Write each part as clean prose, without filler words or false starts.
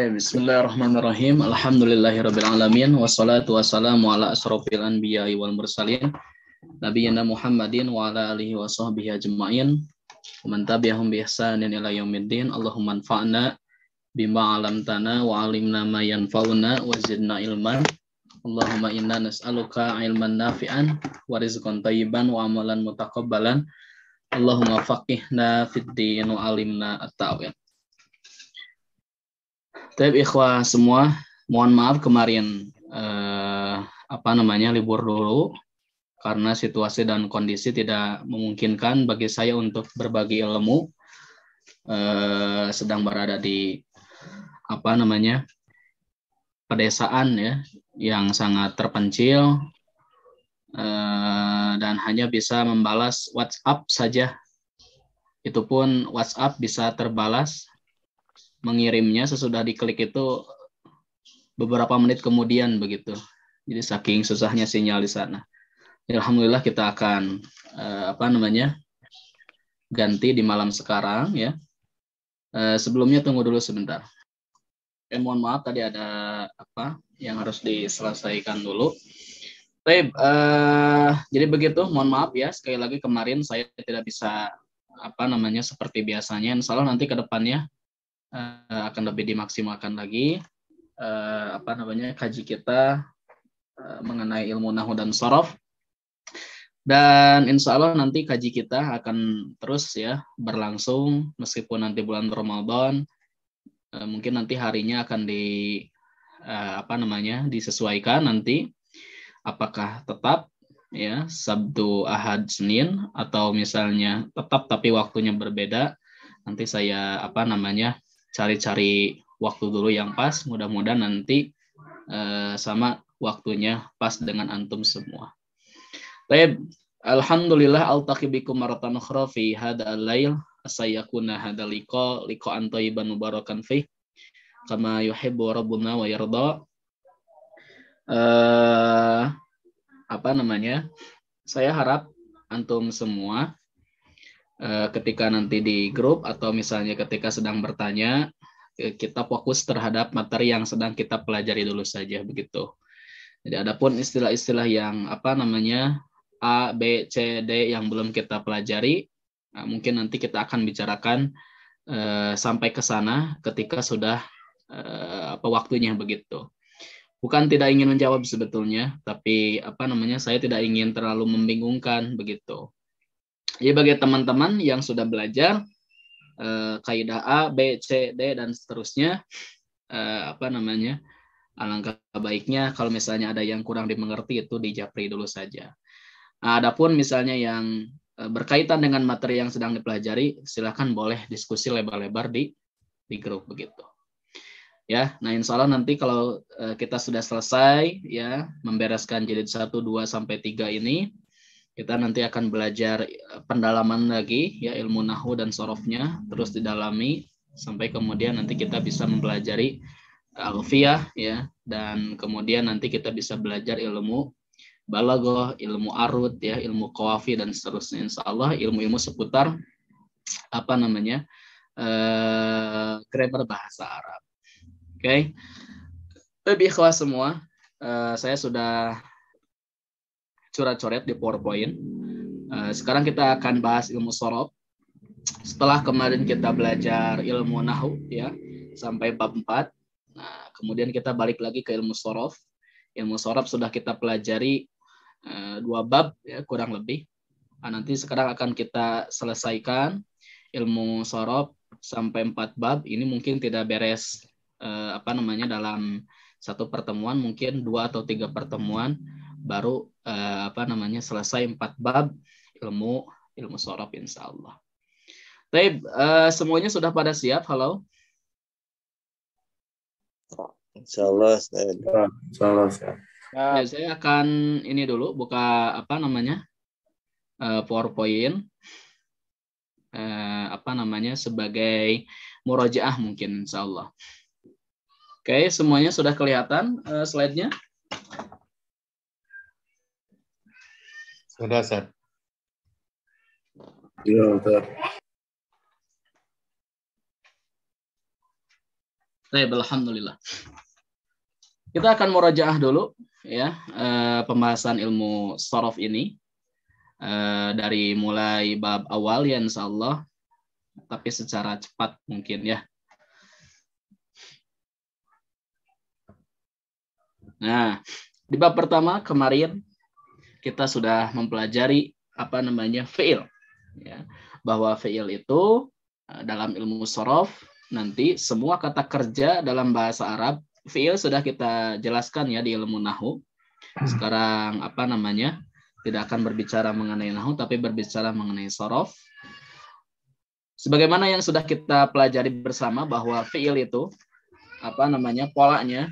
Bismillahirrahmanirrahim. Alhamdulillahirabbil alamin wassalatu wassalamu ala asrofil anbiya'i wal mursalin nabiyina Muhammadin wa ala alihi wa sahbihi ajma'in wa man tabi'ahum bi ihsanin ila yaumiddin. Allahumma anfa'na bima 'allamtana wa 'allimna ma yanfa'una wa zidna ilman. Allahumma inna nas'aluka ilman nafi'an wa rizqan thayyiban wa amalan mutaqabbalan. Allahumma faqihna fid din wa 'allimna at-ta'wil. Tapi ikhwah semua, mohon maaf kemarin libur dulu karena situasi dan kondisi tidak memungkinkan bagi saya untuk berbagi ilmu. Sedang berada di pedesaan ya yang sangat terpencil dan hanya bisa membalas WhatsApp saja. Itu pun WhatsApp bisa terbalas, mengirimnya sesudah diklik itu beberapa menit kemudian begitu. Jadi saking susahnya sinyal di sana. Alhamdulillah kita akan ganti di malam sekarang ya. Sebelumnya tunggu dulu sebentar. Mohon maaf tadi ada yang harus diselesaikan dulu. Baik, jadi begitu. Mohon maaf ya sekali lagi kemarin saya tidak bisa seperti biasanya. Insya Allah nanti ke depannya akan lebih dimaksimalkan lagi kaji kita mengenai ilmu nahwu dan shorof, dan insya Allah nanti kaji kita akan terus ya berlangsung meskipun nanti bulan Ramadan mungkin nanti harinya akan disesuaikan nanti apakah tetap ya Sabtu, Ahad, Senin atau misalnya tetap tapi waktunya berbeda. Nanti saya cari-cari waktu dulu yang pas, mudah-mudahan nanti sama waktunya pas dengan antum semua. Baik, alhamdulillah altaqi bikum maratan ukhra fi hadzal lail asayakuna hadzal liqa'an thayyiban mubarakan fi kama yuhibbu rabbuna wa yarda. Saya harap antum semua ketika nanti di grup atau misalnya ketika sedang bertanya, kita fokus terhadap materi yang sedang kita pelajari dulu saja begitu. Jadi adapun istilah-istilah yang A, B, C, D yang belum kita pelajari, mungkin nanti kita akan bicarakan sampai ke sana ketika sudah waktunya begitu. Bukan tidak ingin menjawab sebetulnya, tapi saya tidak ingin terlalu membingungkan begitu. Jadi bagi teman-teman yang sudah belajar kaidah A, B, C, D dan seterusnya, alangkah baiknya kalau misalnya ada yang kurang dimengerti itu dijapri dulu saja. Adapun misalnya yang berkaitan dengan materi yang sedang dipelajari, silakan boleh diskusi lebar-lebar di grup begitu. Ya, nah insya Allah nanti kalau kita sudah selesai ya membereskan jilid 1, 2 sampai 3 ini, kita nanti akan belajar pendalaman lagi ya ilmu nahwu dan sorofnya, terus didalami sampai kemudian nanti kita bisa mempelajari alfiyah ya, dan kemudian nanti kita bisa belajar ilmu balaghah, ilmu arud ya, ilmu qawafi dan seterusnya. Insyaallah ilmu-ilmu seputar grammar bahasa Arab. Oke. Lebih ikhlas semua, saya sudah coret-coret di PowerPoint. Sekarang kita akan bahas ilmu shorof. Setelah kemarin kita belajar ilmu nahwu ya sampai bab 4. Nah, kemudian kita balik lagi ke ilmu shorof. Ilmu shorof sudah kita pelajari 2 bab ya kurang lebih. Nah, nanti sekarang akan kita selesaikan ilmu shorof sampai 4 bab. Ini mungkin tidak beres dalam satu pertemuan, mungkin 2 atau 3 pertemuan baru selesai 4 bab ilmu shorof insyaallah. Baik, semuanya sudah pada siap? Halo. Insyaallah. Ya, saya akan ini dulu buka PowerPoint sebagai murojaah mungkin insyaallah. Oke, semuanya sudah kelihatan slide-nya? Sudah, Ustaz. Iya, Ustaz. Baik, alhamdulillah. Kita akan murojaah dulu ya pembahasan ilmu shorof ini dari mulai bab awal ya insyaallah, tapi secara cepat mungkin ya. Nah, di bab pertama kemarin kita sudah mempelajari fi'il ya, bahwa fi'il itu dalam ilmu shorof nanti semua kata kerja dalam bahasa Arab. Fi'il sudah kita jelaskan ya di ilmu nahwu. Sekarang tidak akan berbicara mengenai nahwu tapi berbicara mengenai shorof. Sebagaimana yang sudah kita pelajari bersama bahwa fi'il itu polanya.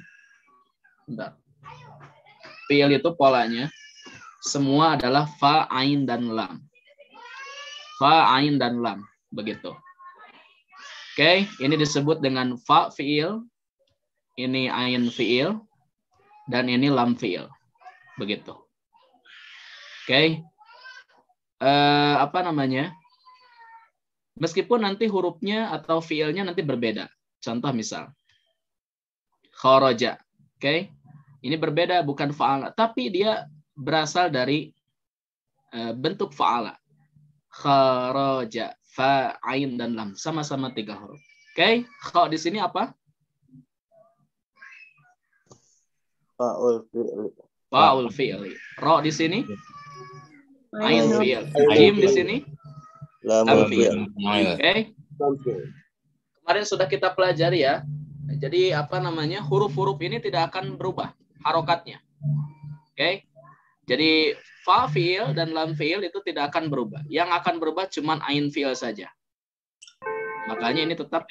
Fi'il itu polanya semua adalah fa, ain dan lam. Fa, ain dan lam, begitu. Oke, ini disebut dengan fa fi'il, ini ain fi'il, dan ini lam fi'il. Begitu. Oke. Meskipun nanti hurufnya atau fi'ilnya nanti berbeda. Contoh misal. Kharaja. Oke. Ini berbeda, bukan fa'ala. Tapi dia berasal dari bentuk fa'ala. Kharaja. Fa, ain, dan lam. Sama-sama 3 huruf. Oke. Kha di sini apa? Fa'ul fi'li. Ra di sini ain fi'il. Jim di sini lam fi'il. Oke. Kemarin sudah kita pelajari ya. Jadi huruf-huruf ini tidak akan berubah harokatnya. Oke. Jadi fa fi'il dan lam fi'il itu tidak akan berubah. Yang akan berubah cuma ain fi'il saja. Makanya ini tetap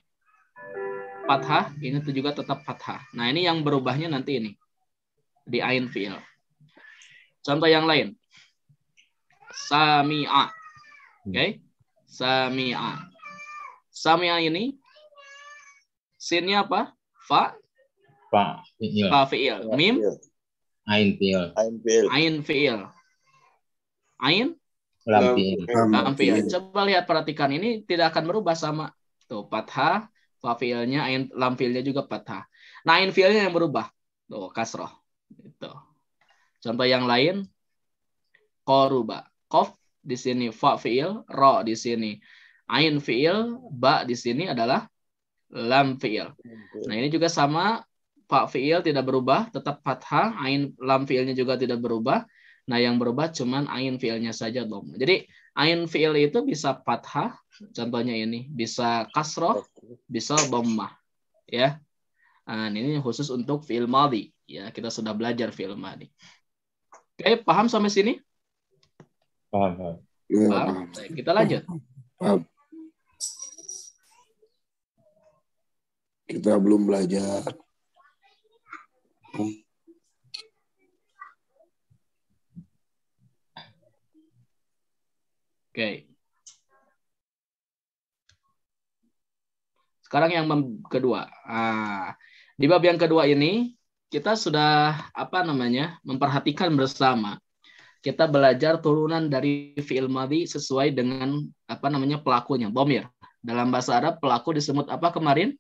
fathah, ini juga tetap fathah. Nah, ini yang berubahnya nanti ini di ain fi'il. Contoh yang lain. Sami'a. Oke. Sami'a. Sami'a ini sinnya apa? Fa. Fa fi'il. Fa fi'il. Mim. Ain fi'il. Ain fi'il. Ain. Lam fi'il. Lam fi'il. Coba lihat, perhatikan, ini tidak akan berubah sama. Tuh, fathah. Fa fi'ilnya, ain, lam fi'ilnya juga fathah. Nah, ain fi'ilnya yang berubah. Tuh, kasroh. Itu. Contoh yang lain, qaruba. Qaf di sini fa fi'il, ra di sini ain fi'il, ba di sini adalah lam fi'il. Nah, ini juga sama, fa fi'il tidak berubah, tetap fathah, ain lam fi'ilnya juga tidak berubah. Nah, yang berubah cuman ain fi'ilnya saja dhamma. Jadi, ain fi'il itu bisa fathah, contohnya ini, bisa kasroh, bisa dhammah. Ya. Nah, ini khusus untuk fi'il madhi. Ya, kita sudah belajar fi'il madhi. Oke, paham sampai sini? Paham. Paham? Baik, kita lanjut. Paham. Kita belum belajar. Oke. Sekarang yang kedua. Di bab yang kedua ini kita sudah memperhatikan bersama. Kita belajar turunan dari fi'il madhi sesuai dengan pelakunya, dhamir. Dalam bahasa Arab pelaku disebut apa kemarin?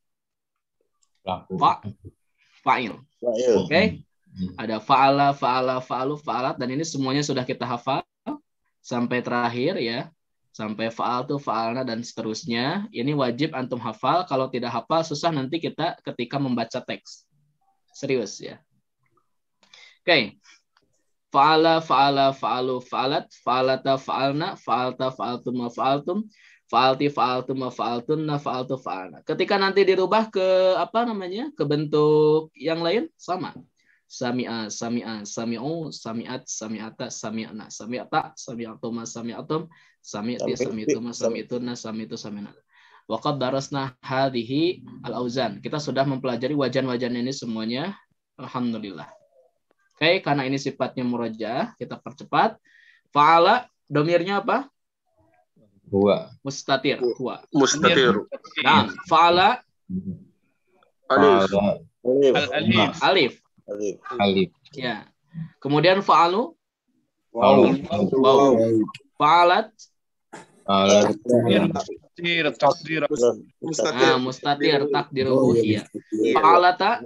Pelaku. Fa'il. Oke. Ada fa'ala, fa'ala, fa'alu, fa'alat, dan ini semuanya sudah kita hafal sampai terakhir ya. Sampai fa'altu, fa'alna, dan seterusnya. Ini wajib antum hafal. Kalau tidak hafal, susah nanti kita ketika membaca teks. Serius ya. Oke. Fa'ala, fa'ala, fa'alu, fa'alat, fa'alata, fa'alna, fa'alta, fa'altum, fa'altum, fa'alti, fa'altum, fa'altunna, fa'altu, fa'alna. Ketika nanti dirubah ke ke bentuk yang lain, sama. Sami'a, sami'a, sami'u, sami'at, sami'ata, sami'na, sami'ata, sami'atuma, sami'atum, sami'ti, sami'tuma, sami'tunna, sami'tu, sami'na. Wa qad darasna hadhihi al-auzan. Kita sudah mempelajari wajan-wajan ini semuanya. Alhamdulillah. Oke, karena ini sifatnya murojaah, kita percepat. Fa'ala, domirnya apa? Huwa. Mustatir. Huwa. Mustatir. Nah, fa'ala. Alif. Alif. Alif. Alif. Ya. Kemudian fa'alu. Waw. Waw. Fa'alat. Alat. takdir. Mustatir takdiruhu iya. Fa'alata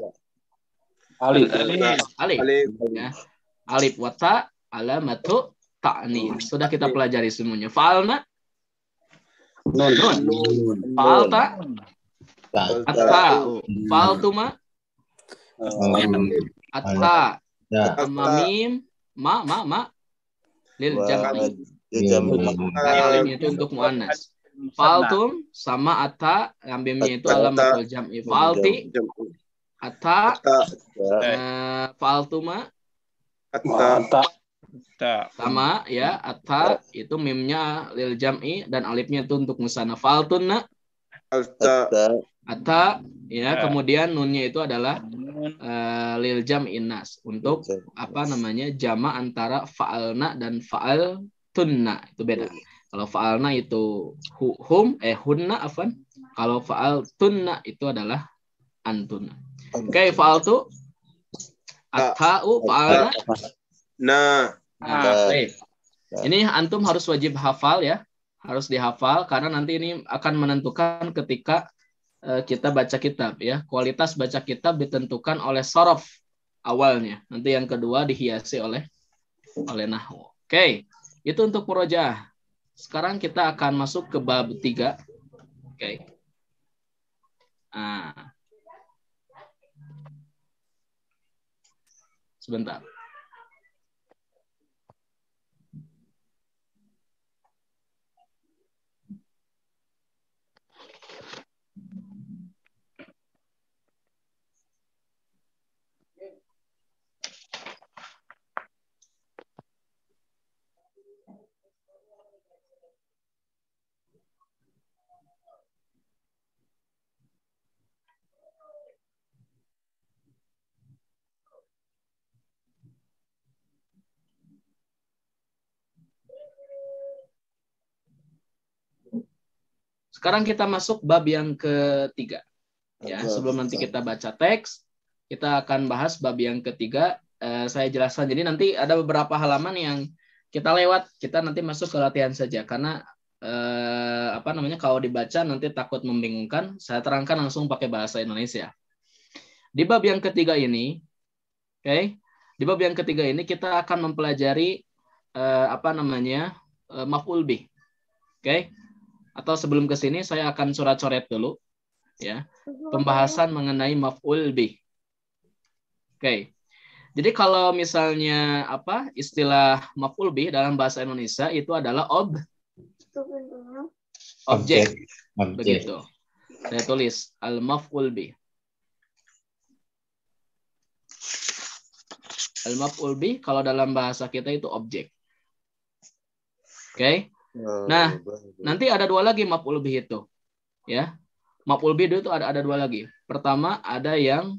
Alif. alif ya. Alif wa ta alamatu ta'nis. Sudah kita pelajari semuanya. Fa'alna nun. Fa'alta at-ta'u. Fa'altuma at-ta. Amma mim ma lil jam'i. Alifnya itu untuk muannas. Fa'altum sama atta yang mimnya itu alamatul jam'i. Fa'alti atta fa'altuma sama ya, atta itu mimnya lil jam'i dan alifnya itu untuk musanna. Fa'altunna atta ya, kemudian nunnya itu adalah lil jam'in nas untuk apa namanya jama antara fa'alna dan fa'altunna, itu beda. Kalau fa'alna itu hunna afan. Kalau fa'altunna itu adalah antuna. Oke, fa'altu at-ta'u fa'alna. Nah, baik. Ini antum harus wajib hafal ya. Harus dihafal karena nanti ini akan menentukan ketika kita baca kitab ya. Kualitas baca kitab ditentukan oleh sorof awalnya. Nanti yang kedua dihiasi oleh nahwu. Oke, itu untuk murojaah. Sekarang kita akan masuk ke bab 3. Oke. Sebentar. Sekarang kita masuk bab yang ketiga. Ya, sebelum nanti kita baca teks, kita akan bahas bab yang ketiga. Saya jelaskan. Jadi nanti ada beberapa halaman yang kita lewat. Kita nanti masuk ke latihan saja karena kalau dibaca nanti takut membingungkan. Saya terangkan langsung pakai bahasa Indonesia. Di bab yang ketiga ini, di bab yang ketiga ini kita akan mempelajari maf'ul bih. Atau sebelum ke sini saya akan coret-coret dulu ya. Pembahasan mengenai maf'ul bih. Jadi kalau misalnya istilah maf'ul bih dalam bahasa Indonesia itu adalah objek. Begitu. Saya tulis al-maf'ul bih. Al-maf'ul bih kalau dalam bahasa kita itu objek. Nah, nanti ada dua lagi maf'ul bih itu. Ya. Maf'ul bih itu ada dua lagi. Pertama ada yang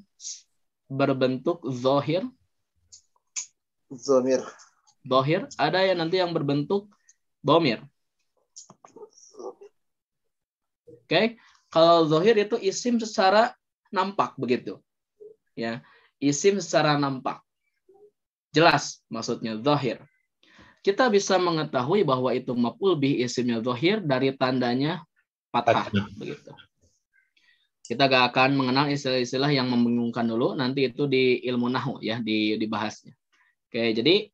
berbentuk zahir. Ada yang nanti yang berbentuk dhamir. Kalau zahir itu isim secara nampak begitu. Ya, isim secara nampak. Jelas maksudnya zahir. Kita bisa mengetahui bahwa itu maf'ul bih isimnya zahir dari tandanya fathah begitu. Kita gak akan mengenal istilah-istilah yang membingungkan dulu, nanti itu di ilmu nahwu ya dibahasnya. Jadi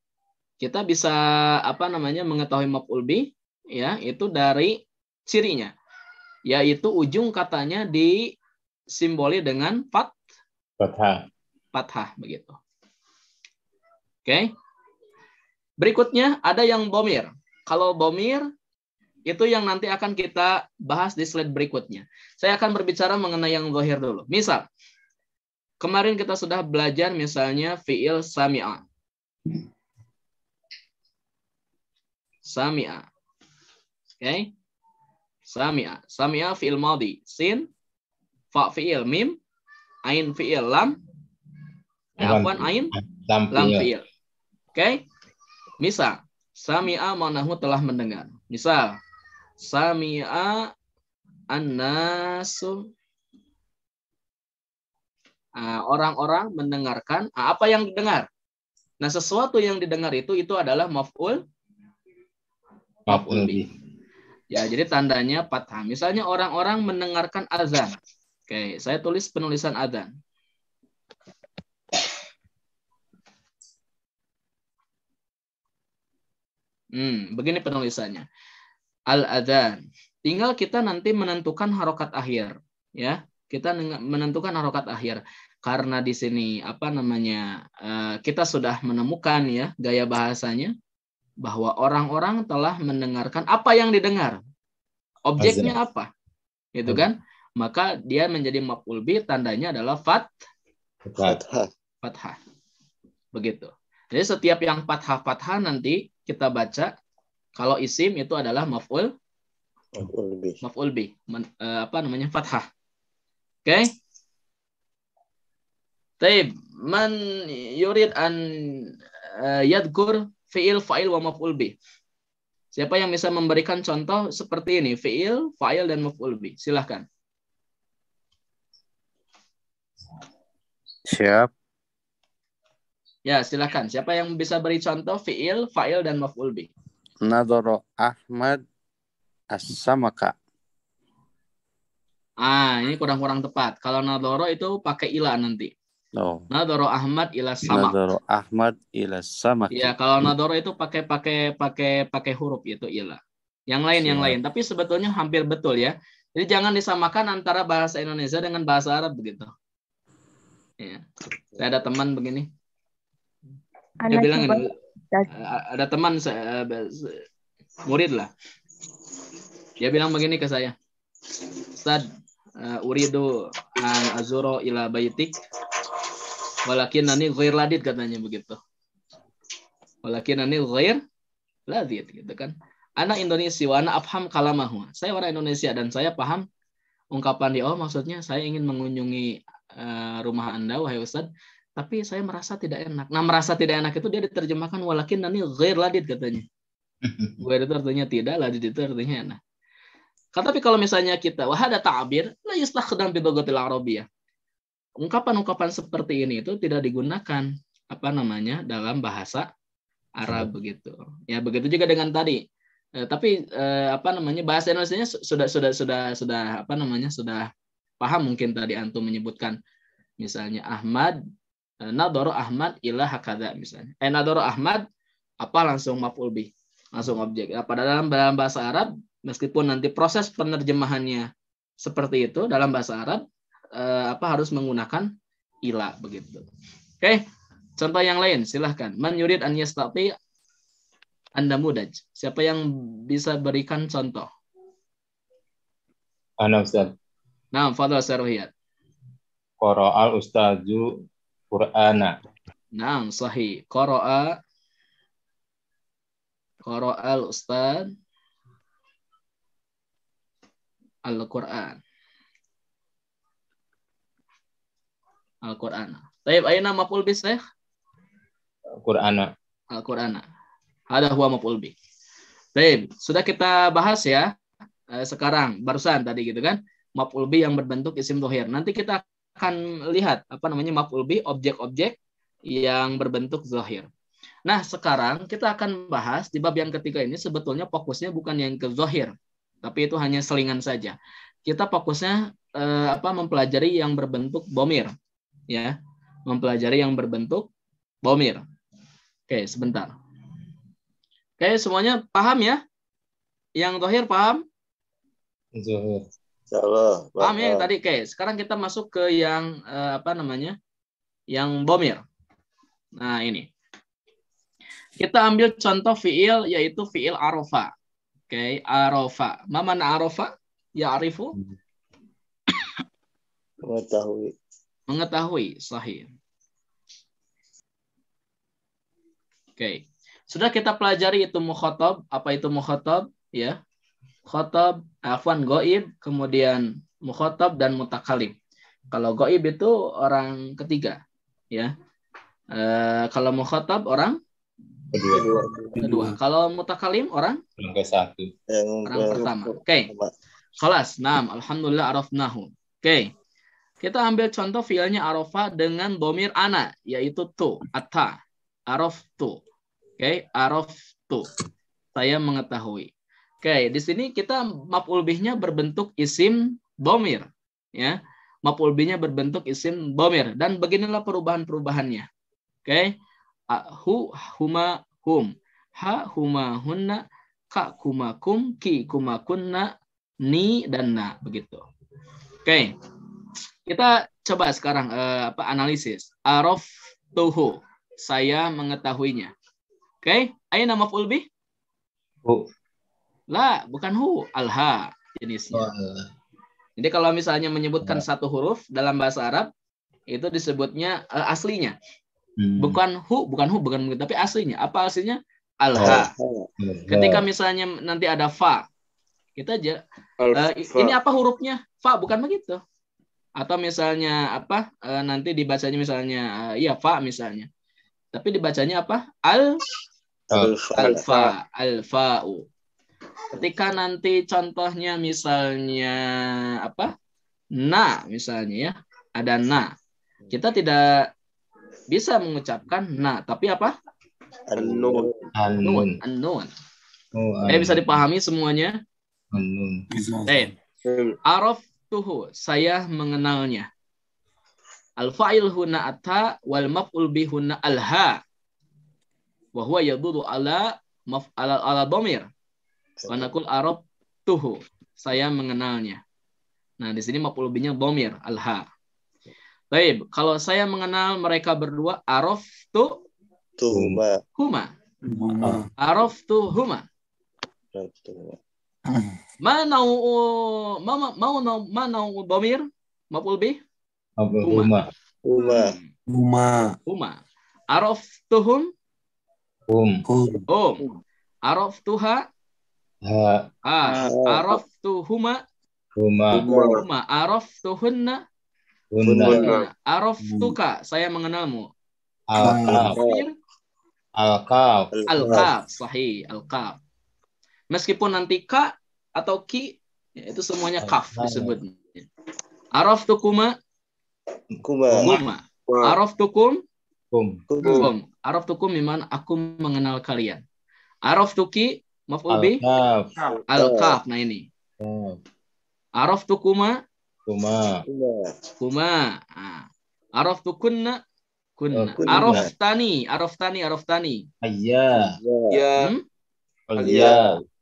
kita bisa mengetahui maf'ul bih ya itu dari cirinya, yaitu ujung katanya disimboli dengan fathah begitu. Berikutnya ada yang dhamir. Kalau dhamir itu yang nanti akan kita bahas di slide berikutnya. Saya akan berbicara mengenai yang zahir dulu. Misal, kemarin kita sudah belajar misalnya fi'il sami'a. Sami'a. Sami'a fi'il madhi. Sin, fa fi'il mim, ain fi'il lam. Ain lam fi'il. Misal, sami'a manahu telah mendengar. Misal, sami'a an-nasu. Orang-orang mendengarkan. Apa yang didengar? Nah, sesuatu yang didengar itu adalah maf'ul bih. Ya, jadi tandanya fathah. Misalnya orang-orang mendengarkan azan. Oke, saya tulis penulisan azan. Begini penulisannya. Al-adzan. Tinggal kita nanti menentukan harokat akhir, ya. Kita menentukan harokat akhir. Karena di sini kita sudah menemukan ya gaya bahasanya bahwa orang-orang telah mendengarkan apa yang didengar. Objeknya apa? Gitu kan? Maka dia menjadi maf'ul bih, tandanya adalah fathah. Begitu. Jadi setiap yang fathah nanti kita baca kalau isim itu adalah maf'ul bih. Fathah. Oke? Taib, man yurid an yadkur fi'il, fa'il wa maf'ul bih. Siapa yang bisa memberikan contoh seperti ini? Fi'il, fa'il, dan maf'ul bih. Silahkan. Siap. Ya, silahkan. Siapa yang bisa beri contoh fi'il, fa'il, dan maf'ul bih? Nadhara Ahmad as-samaka. Ini kurang tepat. Kalau nadhara itu pakai ila nanti. Oh. Nadhara Ahmad ila samak. Nadhara Ahmad ila samaki. Ya, kalau nadhara itu pakai huruf itu ila. Yang lain. Tapi sebetulnya hampir betul ya. Jadi jangan disamakan antara bahasa Indonesia dengan bahasa Arab begitu. Ya. Saya ada teman begini. Dia bilang ini, ada teman murid lah. Dia bilang begini ke saya. Ustaz, uridu an azuro ila baitik walakinani ghair ladid, katanya begitu. Walakinani ghair ladid gitu kan. Anak Indonesia wa ana afham kalamahu. Saya orang Indonesia dan saya paham ungkapan dia. Oh, maksudnya saya ingin mengunjungi rumah Anda wahai Ustaz, tapi saya merasa tidak enak. Nah, merasa tidak enak itu dia diterjemahkan walakinani ghair ladid katanya. Ghair itu artinya tidak, ladid itu artinya enak. Tapi kalau misalnya kita wahada ta'bir la yustakhdam bi lughatil arabiyyah. Ungkapan-ungkapan seperti ini itu tidak digunakan dalam bahasa Arab begitu. Ya, begitu juga dengan tadi. Tapi bahasa Indonesianya sudah paham mungkin tadi antum menyebutkan misalnya Ahmad, nadhara Ahmad ila hakadha misalnya. Nadhara Ahmad langsung maf'ul bih, langsung objek. Pada dalam bahasa Arab meskipun nanti proses penerjemahannya seperti itu dalam bahasa Arab harus menggunakan ila begitu. Oke, contoh yang lain silahkan. Man yurid an yastati an-namudaj. Siapa yang bisa berikan contoh? Ana Ustaz. Nah, fadhal Sarwiyat. Qara'al ustazu Qur'ana. Nah, sahih. Qara'al ustaz Al-Qur'an. Al-Qur'an. Taib, aina maf'ul bih, Syekh? Qur'ana. Al-Qur'ana. Hada huwa maf'ul bih. Taib, sudah kita bahas ya. Sekarang barusan tadi gitu kan. Maf'ul bih yang berbentuk isim dhohir. Nanti kita akan lihat maf'ul bih objek-objek yang berbentuk zahir. Nah, sekarang kita akan bahas di bab yang ketiga ini sebetulnya fokusnya bukan yang ke zahir, tapi itu hanya selingan saja. Kita fokusnya mempelajari yang berbentuk dhamir, ya. Mempelajari yang berbentuk dhamir. Oke, sebentar. Oke, semuanya paham ya? Yang zahir paham? Zuhur. Paham ya yang tadi? Oke, sekarang kita masuk ke yang yang dhamir. Nah, ini. Kita ambil contoh fiil yaitu fiil arafa. Oke, arafa. Ma mana arafa? Ya'rifu? Mengetahui, sahih. Oke. Sudah kita pelajari itu mukhatab, apa itu mukhatab, ya. Khatab, ghaib, kemudian mukhatab dan mutakalim. Kalau ghaib itu orang ketiga, ya. Kalau mukhatab orang kedua. Kalau mutakalim orang ke-1. Orang pertama. Oke. Khalas. Naam, alhamdulillah arafnahu. Oke. Kita ambil contoh fiilnya arafa dengan dhamir ana, yaitu tu, atta. Araftu. Oke, araftu. Saya mengetahui. Oke, di sini kita maf'ul bihnya berbentuk isim dhamir, ya. Maf'ul bihnya berbentuk isim dhamir dan beginilah perubahan-perubahannya. Oke. Hu, huma, hum. Ha, huma, hunna. Ka, kuma, kum. Ki, kuma, kunna. Ni, dan na. Begitu. Oke. Kita coba sekarang analisis. Araftuhu. Saya mengetahuinya. Oke. Aina maf'ul bih? Hu. La, bukan hu, alha jenisnya. Jadi kalau misalnya menyebutkan satu huruf dalam bahasa Arab itu disebutnya aslinya. Bukan hu, tapi aslinya. Apa aslinya? Alha. Ketika misalnya nanti ada fa, kita aja ini apa hurufnya? Fa, bukan begitu. Atau misalnya nanti dibacanya misalnya fa misalnya. Tapi dibacanya apa? Alfa, alfa'u. Ketika nanti contohnya misalnya na misalnya ya, ada na. Kita tidak bisa mengucapkan na, tapi apa? An-nun. An-nun. Bisa dipahami semuanya? An-nun. Araftuhu, saya mengenalnya. Al-fa'il huna ata wal maf'ul bih huna alha. Wa huwa yadudu ala dhamir. Wa naqul araftuhu, saya mengenalnya. Nah, di sini maf'ul bihnya dhamir, alha. Baik, kalau saya mengenal mereka berdua, araftu huma. Araftu huma. Ma nau'u dhamir maf'ul bih? Huma. Araftuhum? Araftuha? Araftuhuma? Huma. Araftuhunna? Araftuka, saya mengenalmu. Al-kaf. Al-kaf, sahih, al-kaf. Meskipun nanti ka atau ki, itu semuanya kaf disebutnya. Araftukuma? Kuma. Araftukum? Araftukum memang aku mengenal kalian. Araftuki? Maf'ul bih? Al-kaf. Nah ini. Araftukuma? Kuma. Araftukunna? Kunna. Araftani. Ayya.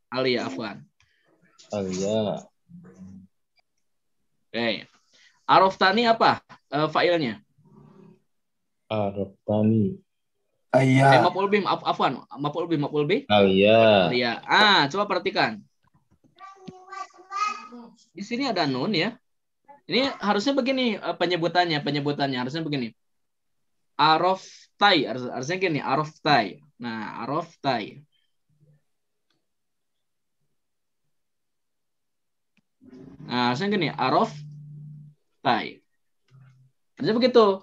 Alia, afwan. Oke. Araftani apa? Fa'ilnya? Araftani. Maf'ul bih, afwan. Maf'ul bih. Alia. Coba perhatikan. Di sini ada nun ya. Ini harusnya begini penyebutannya harusnya begini. Araftai, harusnya gini, araftai. Nah, araftai. Nah, harusnya gini, araftai. Harusnya begitu.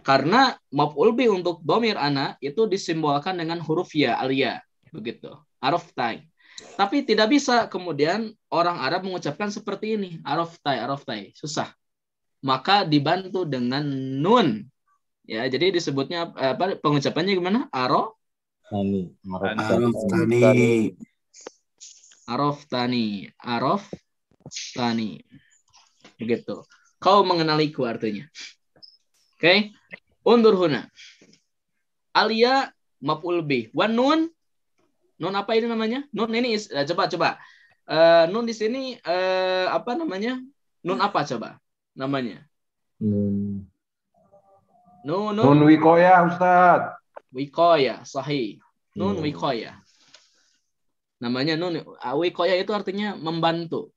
Karena maf'ul bih untuk dhamir ana itu disimbolkan dengan huruf ya, alia, begitu. Araftai. Tapi tidak bisa kemudian orang Arab mengucapkan seperti ini, araftai, susah. Maka dibantu dengan nun. Ya, jadi disebutnya pengucapannya gimana? Araftani. Begitu. Kau mengenaliku artinya. Oke. Undur huna. Alia maf'ul bih. Wan nun. Nun apa ini namanya? Nun ini coba. Nun di sini apa namanya? Nun apa coba namanya? Nun wikoya, Ustaz. Wikoya, sahih. Nun wikoya. Namanya nun wikoya itu artinya membantu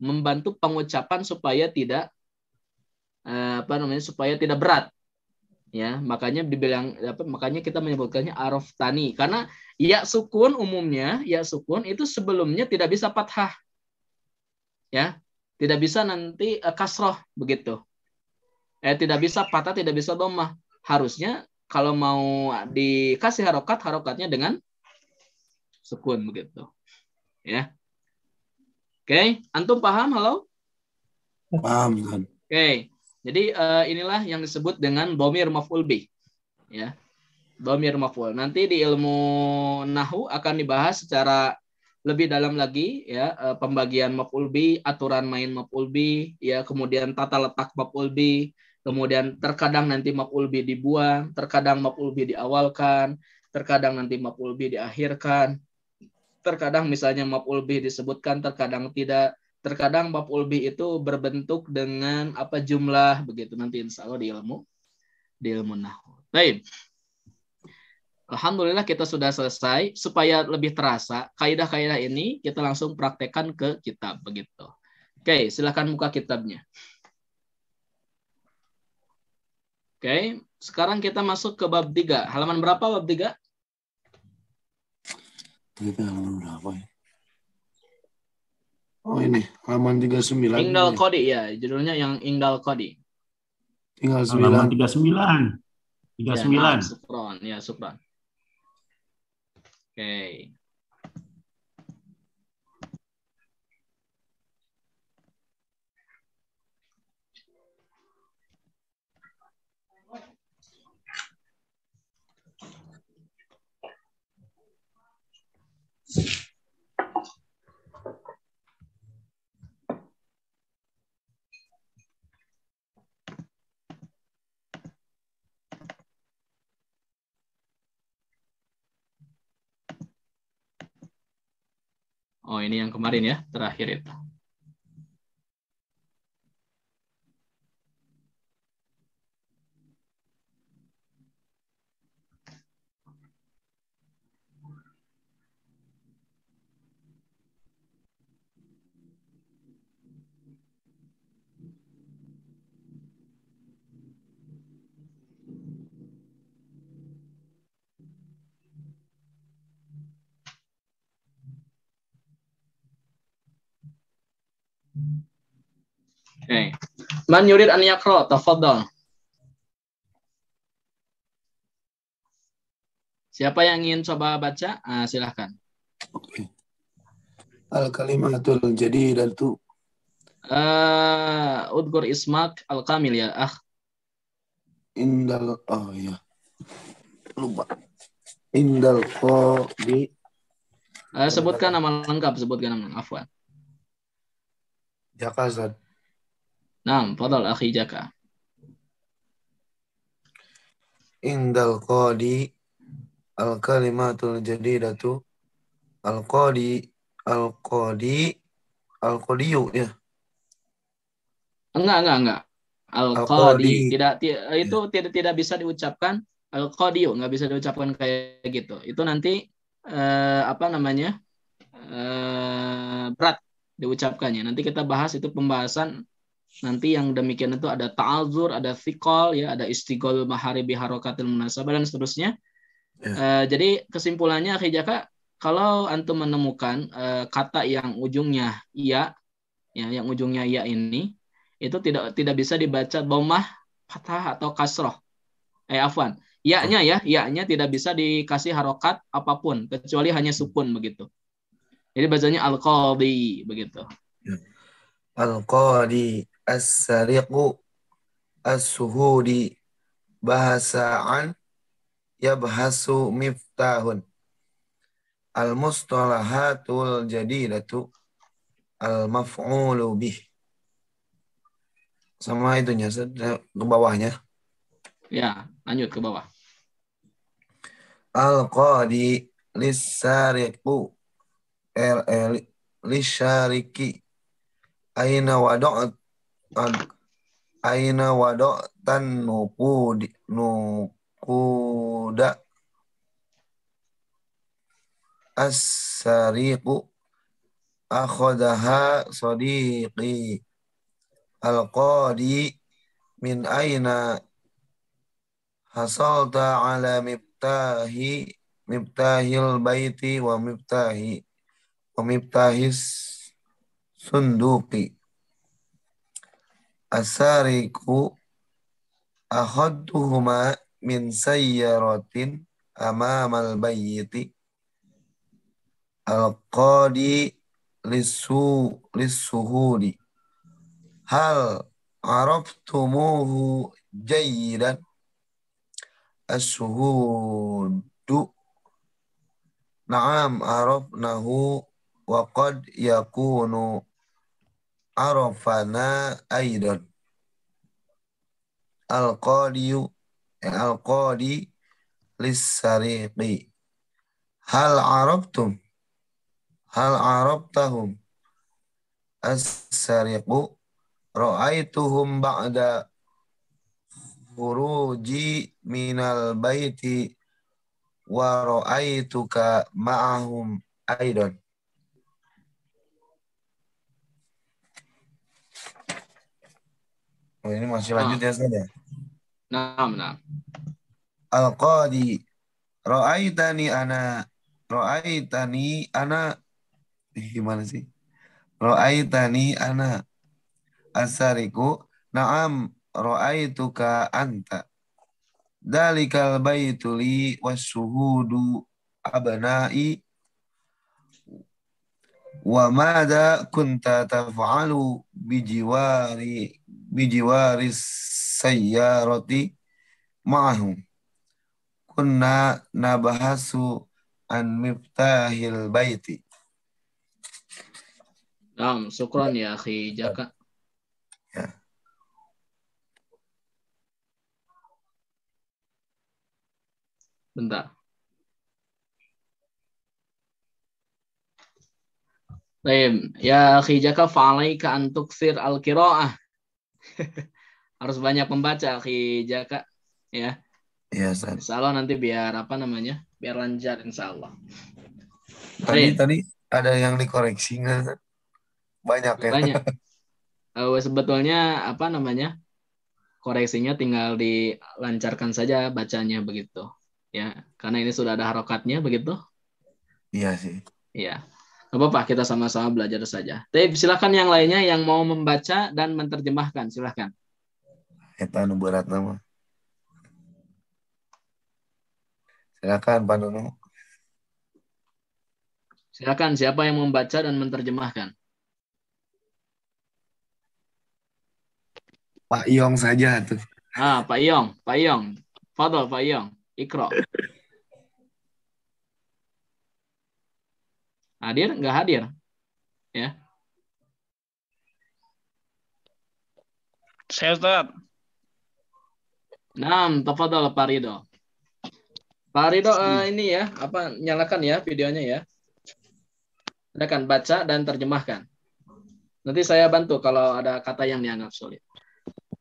pengucapan supaya tidak supaya tidak berat. Ya, makanya kita menyebutkannya araftani karena ya sukun umumnya, ya sukun itu sebelumnya tidak bisa fathah. Ya, tidak bisa nanti kasroh begitu. Tidak bisa fathah, tidak bisa dhammah. Harusnya kalau mau dikasih harokatnya dengan sukun begitu. Ya. Oke, antum paham? Halo? Paham. Oke. Jadi inilah yang disebut dengan dhamir maf'ul bih. Ya. Dhamir maf'ul. Nanti di ilmu nahwu akan dibahas secara lebih dalam lagi ya, pembagian maf'ul bi, aturan main maf'ul bi, ya kemudian tata letak maf'ul bi, kemudian terkadang nanti maf'ul bi dibuang, terkadang maf'ul bi diawalkan, terkadang nanti maf'ul bi diakhirkan, terkadang misalnya maf'ul bih disebutkan, terkadang tidak. Terkadang maf'ul bih itu berbentuk dengan apa jumlah begitu, nanti insya Allah di ilmu nahwu. Baik. Alhamdulillah kita sudah selesai. Supaya lebih terasa kaidah-kaidah ini kita langsung praktekkan ke kitab begitu. Oke, silakan buka kitabnya. Oke, sekarang kita masuk ke bab 3. Halaman berapa bab 3? Kita halaman berapa ya? Oh ini, halaman 39. Ingdal ini. Qadi ya, judulnya yang Ingdal Qadi. Tinggal Halaman 9. 39. Ya, 39. Sukron. Ya, Sukron. Oke. Oh, ini yang kemarin ya, terakhir itu. Oke. Man yurid an yaqra, tafadhal. Siapa yang ingin coba baca? Silahkan. Oke. Al-kalimatul jadidatu. Udgur ismak al-kamil ya, Indal, oh iya. Lupa. Indal qadi. Sebutkan nama lengkap, Afwan. Jakazat. Naam, fadhal akhi Jaka. Indal qadi. Al-kalimatul jadidatu. Al-qadi. Al-qadiyu ya. Enggak. Al-qadi. Al-qadi. Itu tidak bisa diucapkan al-qadi, enggak bisa diucapkan kayak gitu. Itu nanti apa namanya? Berat diucapkannya. Nanti kita bahas itu pembahasan nanti yang demikian itu ada ta'adzur, ada thiqal ya, ada istighol maharibi harokatil munasabah dan seterusnya. Jadi kesimpulannya akhi Jaka, kalau antum menemukan kata yang ujungnya ya, yang ujungnya ya ini itu tidak bisa dibaca dhammah, fathah atau kasroh. Afwan. Ya-nya tidak bisa dikasih harokat apapun kecuali hanya sukun begitu. Jadi bacanya al-qadhi begitu. Al-qadi. As-sariqu. As-suhudi. Bahasaan. Yabhasu miftahun. Al-mustalahatul jadidatu. Al-maf'ulu bih. Sama itunya, ke bawahnya. Ya, lanjut ke bawah. Al-qadi lis-sariqu lisyariki aina wado'tan nukuda as-sariqu akhadaha sadiqi al-qadi min aina hasalta ala miftahil baiti wa miftahis sunduqi asariku akhadduhuma min sayyaratin amamal bayti al-qadi lissuhudi hal araftumuhu jayyidan as-suhudu na'am arafnahu wa qad yakunu arafana aidan. Al-qadiyu al-qadi lis-sariqi. Hal arabtum? Hal arabtahum? As-sariqu ra'aituhum ba'da khuruji minal baiti wa ra'aituka ma'ahum aidan. Oh, ini masih lanjut ya, Ustaz ya? Nah. Al-qadi ra'aitani ana gimana sih? Ra'aitani ana asariku na'am ra'aituka anta. Dalikal baituli wasyuhudu abna'i wa madza kunta taf'alu bijiwari sayyarati ma'ahum. Kunna nabahasu an miftahil baiti. Nah, syukran ya akhi Jaka. Ya. Bentar. Baik, ya akhi Jaka fa'alaika an tuksir al-qiraah. Harus banyak membaca akhi Jaka ya. Iya, Ustaz. Insyaallah nanti biar Biar lancar insyaallah. Tadi ada yang dikoreksi nggak, Ustaz? Banyak ya. Banyak. Sebetulnya koreksinya tinggal dilancarkan saja bacanya begitu. Ya, karena ini sudah ada harokatnya begitu. Iya sih. Iya. Gak apa-apa, kita sama-sama belajar saja. Tapi silakan yang lainnya yang mau membaca dan menerjemahkan, silakan. Eta nu berat nama. Silakan Pak Nunu. Silakan siapa yang membaca dan menerjemahkan. Pak Yong saja tuh. Pak Iyong. Fadal Pak Iyong, Iqra. Hadir nggak hadir? Ya. Saya Ustaz. Naam, tafadhal Pak Ridho. Pak Ridho ini ya, nyalakan ya videonya ya. Silakan baca dan terjemahkan. Nanti saya bantu kalau ada kata yang dianggap sulit.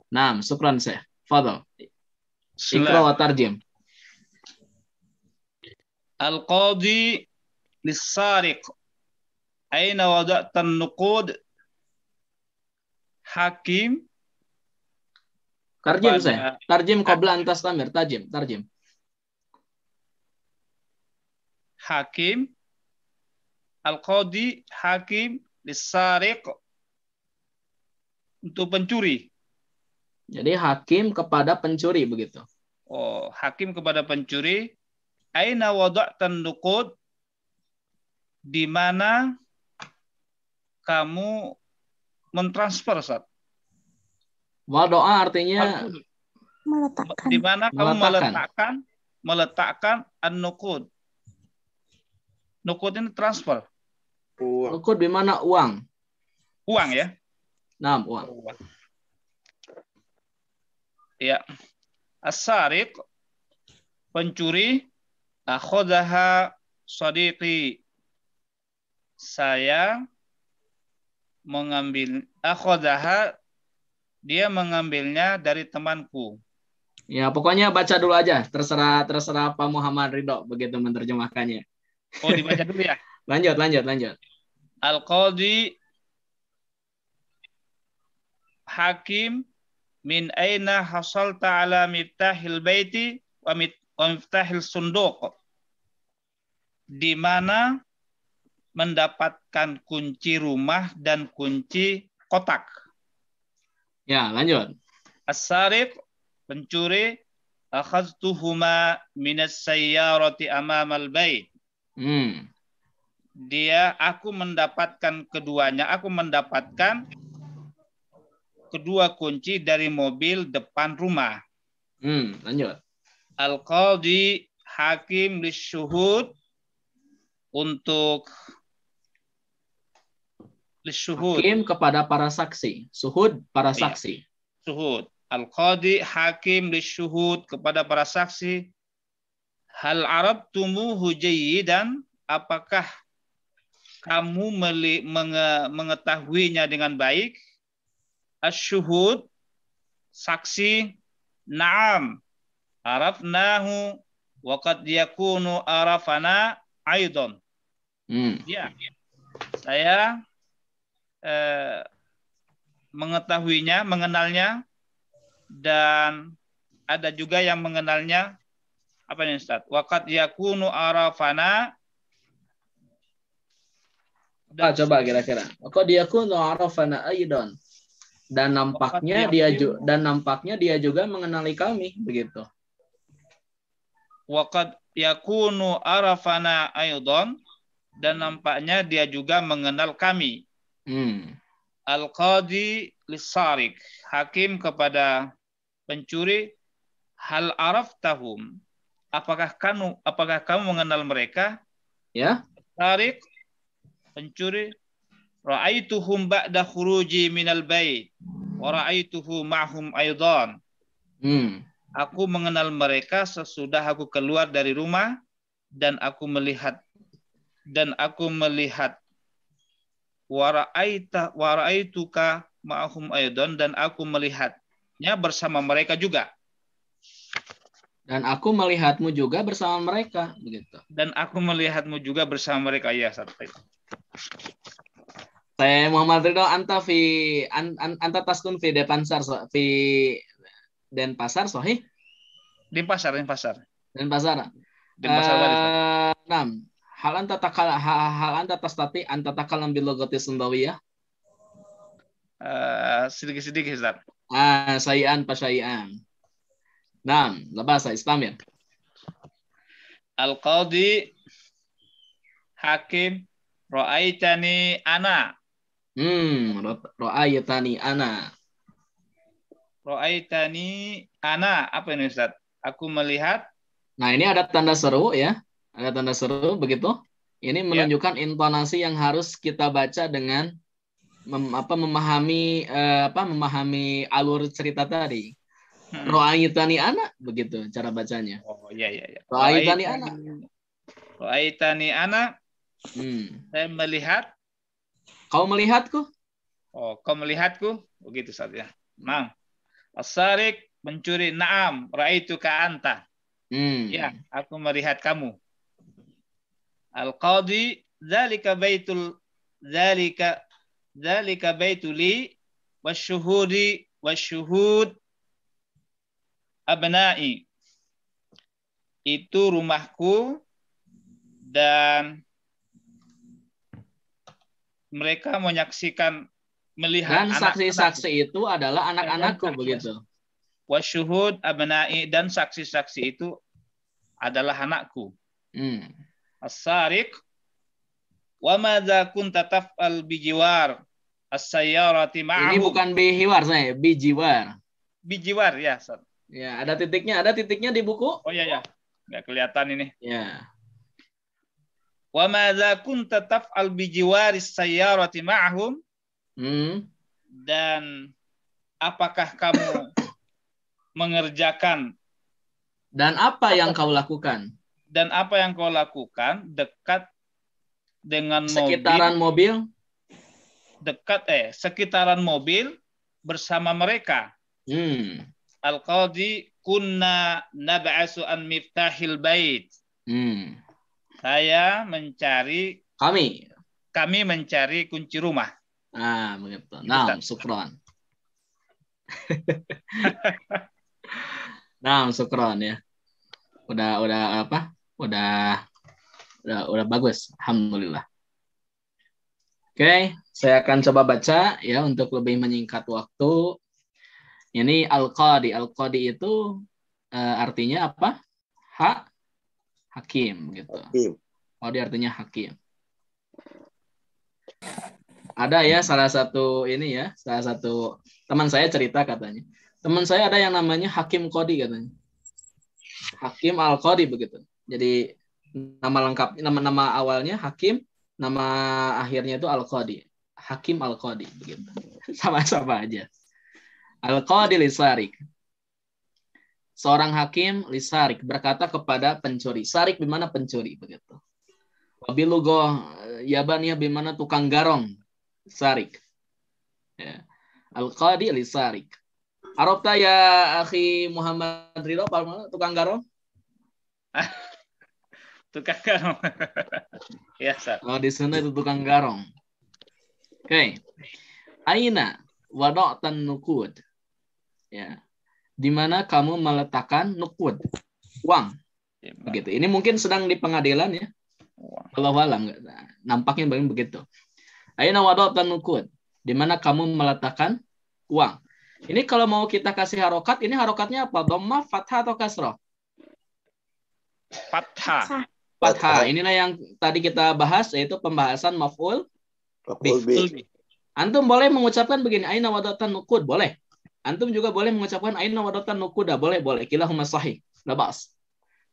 Naam, syukran Syekh. Fadhal. Iqra wa tarjim. Al-qadi lis-sariq. Aina wada'tan nuqud? Hakim. Tarjim saya. Tarjim qabla an tastamir. Tarjim. Hakim. Al-qadi hakim lis-sariq. Untuk pencuri. Jadi hakim kepada pencuri begitu. Oh, hakim kepada pencuri. Aina wada'tan nuqud? Di mana kamu mentransfer, Ustaz? Wadoa artinya Meletakkan. Di mana kamu meletakkan an-nuqud? Nuqud ini transfer. nuqud di mana uang. Uang ya? Nah, uang. Ya. As-sariq, pencuri, akhadaha sadiqi. Saya mengambil, akhadaha, dia mengambilnya dari temanku. Ya, pokoknya baca dulu aja. Terserah Pak Muhammad Ridho begitu menerjemahkannya. Oh, dibaca dulu ya. Lanjut. Al-qadi hakim min aina hasalta ala miftahil baiti wa miftahil sunduq. Di mana mendapatkan kunci rumah dan kunci kotak. Ya, lanjut. As-sariq, pencuri, akhadtuhuma minas sayyarati amamal bait. Aku mendapatkan kedua kunci dari mobil depan rumah. Lanjut. Al-qadi hakim lisyuhud, untuk lisyuhud. Hakim kepada para saksi. Suhud para Iya. saksi. Syuhud. Al-qadi hakim lisyuhud kepada para saksi. Hal arabtumuhu jayyidan, apakah kamu mengetahuinya dengan baik? Asyuhud, saksi, na'am, arafnahu, wa qad yakunu arafana aidon. Ya, saya mengetahuinya, mengenalnya, dan ada juga yang mengenalnya. Apa ini Ustaz? Wa qad yakunu arafana. Coba kira-kira. Kok dia kuno arafana aidon. Dan nampaknya dia juga mengenali kami, begitu. Wa qad yakunu arafana aidon, dan nampaknya dia juga mengenal kami. Al-qadi lisarik, hakim kepada pencuri. Hal araftahum, apakah kamu mengenal mereka? Ya. Sarik, pencuri. Ra'aituhum ba'da khuruji minal bait wa ra'aituhu ma'hum aidan. Aku mengenal mereka sesudah aku keluar dari rumah, dan aku melihat wa ra'aituka ma'hum aidan, dan aku melihatnya bersama mereka juga. Dan aku melihatmu juga bersama mereka, begitu. Dan aku melihatmu juga bersama mereka, ya Ustaz. Saya Muhammad Ridho, anta taskun fi Denpasar, sahih? Denpasar. Denpasar. Hal anta tastati anta takalam bil lugati sundawiyah? Sedikit-sedikit, Ustaz. Sayan pasyai'an. Labasa istamir. Al-qadi hakim ra'aitani ana. Ra'aitani ana. Ra'aitani ana. Apa ini Ustaz? Aku melihat. Nah, ini ada tanda seru ya. Ada tanda seru begitu. Ini menunjukkan intonasi yang harus kita baca dengan memahami alur cerita tadi. Ra'aitani ana, begitu cara bacanya. Oh iya. Ra'aitani ana. Ra'aitani ana. Saya melihat. Kau melihatku? Oh, kau melihatku? Begitu saja. Nah, as-sarik, mencuri. Naam, ra'aituka anta. Ya, aku melihat kamu. Al-qadi, dzalika baituli wasyuhud abna'i. Itu rumahku, dan mereka melihat dan saksi-saksi itu adalah anak-anakku, begitu. Wasyuhud abna'i, dan saksi-saksi itu adalah anakku. As-sarik, wa madza kunta taf'al bijiwar as-sayyarati ma'ahu. Ini bukan bihiwar, saya bijiwar. Bijiwar, ya, Ustaz. Ya, ada titiknya di buku. Oh iya. Nggak kelihatan ini. Ya. Wa madza kunta taf'al bijiwari as-sayyarati ma'ahum. Dan apakah kamu mengerjakan, dan apa yang kau lakukan? Dan apa yang kau lakukan dekat dengan sekitaran mobil? Sekitaran mobil bersama mereka. Al-qadi, kunna nab'asu an miftahil bait. Kami mencari kunci rumah. Begitu. Nah, syukran. Syukran ya. Udah bagus. Alhamdulillah. Oke, saya akan coba baca ya untuk lebih menyingkat waktu. Ini al-qadi. Al-qadi itu artinya apa? Hakim gitu. Qadi artinya hakim. Ada ya salah satu teman saya cerita katanya. Teman saya ada yang namanya Hakim Qadi katanya. Hakim Al-Qadi begitu. Jadi nama lengkap, nama awalnya Hakim, nama akhirnya itu Al-Qadi. hakim al-qadi begitu. Sama-sama aja. Al-qadi lisarik. Seorang hakim lisarik berkata kepada pencuri. Sarik bimana pencuri begitu. Wabilugoh yabaniyah bimana tukang garong. Sarik. Ya. Al-qadi lisarik. Arabta ya akhi Muhammad Ridho tukang garong? Tukang garong. Ya, Ustaz. Oh, di sana itu tukang garong. Oke. Aina wada'tan nukud. Ya. Di mana kamu meletakkan nukud? Uang. Begitu. Ini mungkin sedang di pengadilan ya. Kalau alam nampaknya begitu. Aina wada'tan nukud. Di mana kamu meletakkan uang? Ini kalau mau kita kasih harokat, ini harokatnya apa? Dhammah, fathah atau kasrah? Fathah. Fathah. Inilah yang tadi kita bahas, yaitu pembahasan maf'ul bih. Antum boleh mengucapkan begini, aina wadatan nukud, boleh. Antum juga boleh mengucapkan aina wadatan nukuda, boleh. Kilahuma sahih, labas.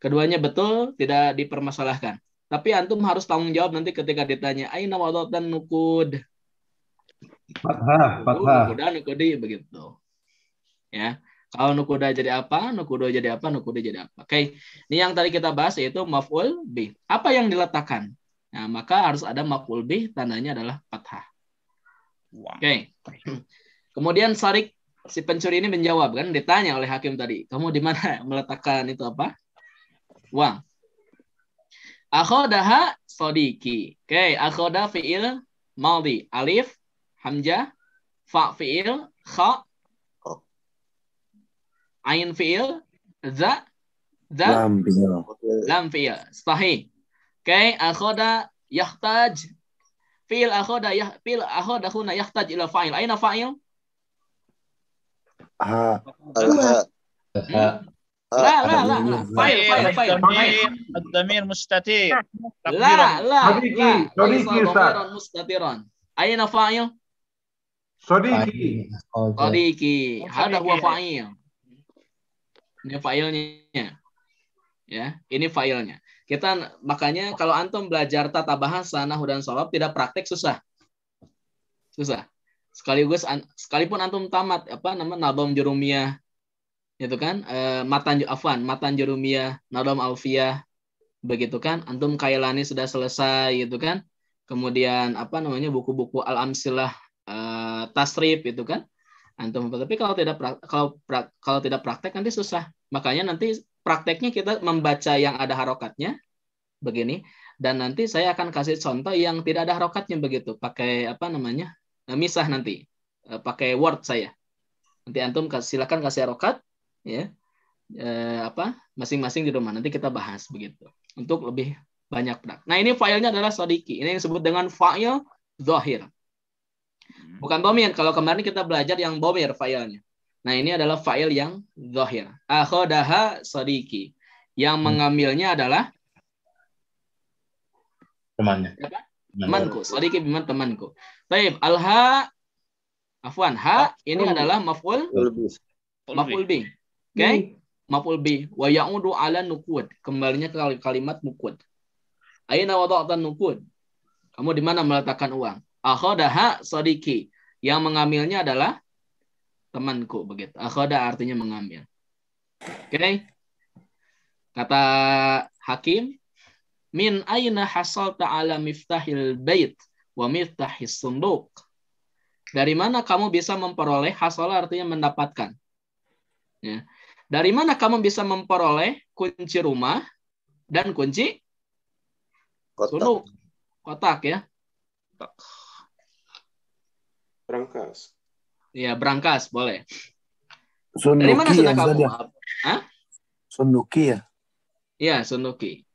Keduanya betul, tidak dipermasalahkan. Tapi antum harus tanggung jawab nanti ketika ditanya aina wadatan nukud. Fathah. Nukuda, nukudi, begitu. Ya. Kalau nukuda jadi apa, nukudo jadi apa, nukudi jadi apa. Oke. Ini yang tadi kita bahas yaitu maf'ul bih. Apa yang diletakkan? Nah, maka harus ada maf'ul bih, tandanya adalah fathah. Oke. Kemudian sarik, si pencuri ini menjawab kan, ditanya oleh hakim tadi, kamu di mana meletakkan itu apa? Uang. Akhodaha sodiki. Oke, akhoda fi'il madhi. Alif, hamzah, fa fi'il, kha, ain fi'il, za, lam fi'il. Sahih. Oke, akhoda yahtaj. Fi'il akhoda huna yahtaj ila fa'il. Aina fa'il? La. Fa'il. Ad-damir mustatir. La. Sodiki, Ustaz. Mustatiran. Aina fa'il? Sodiki. Sodiki. Hada huwa fa'il. Ini filenya. Ya, ini filenya. Kita makanya kalau antum belajar tata bahasa, nahwu dan shalab tidak praktek susah. Sekalipun antum tamat nadom jurumiyah itu kan, matan jurumiyah, nadom alfiyah begitu kan, antum kailani sudah selesai gitu kan. Kemudian buku-buku al-amsilah, tasrif itu kan. Antum, tapi kalau tidak praktek nanti susah. Makanya nanti prakteknya kita membaca yang ada harokatnya begini, dan nanti saya akan kasih contoh yang tidak ada harokatnya begitu, pakai misah nanti, pakai Word saya. Nanti antum silakan kasih harokat ya, masing-masing di rumah, nanti kita bahas begitu untuk lebih banyak praktek. Nah, ini filenya adalah sodiki. Ini yang disebut dengan fa'il zahir. Bukan dhamir. Kalau kemarin kita belajar yang dhamir fa'ilnya. Nah, ini adalah fa'il yang zahir. Akhodaha sodiki. Yang mengambilnya adalah Temannya. Temanku. Sodiki biman temanku. Baik, ha ini adalah maf'ul bih. Oke? Maf'ul bih. Wa ya'udu ala nukud. Kembalinya ke kalimat nukud. Aina wada'tan nukud. Kamu di mana meletakkan uang? Akhodaha sodiki. Yang mengambilnya adalah temanku begitu. Akhoda artinya mengambil. Oke. Kata hakim, min aina hasalta ala miftahil bait wa miftahis sunduk. Dari mana kamu bisa memperoleh, hasal artinya mendapatkan. Ya. Dari mana kamu bisa memperoleh kunci rumah dan kunci sunduk? Kotak ya. Berangkas. Iya, berangkas boleh. Sunduki. Dari mana sudah kamu? Hah? Sunduki ya? Iya, sunduki.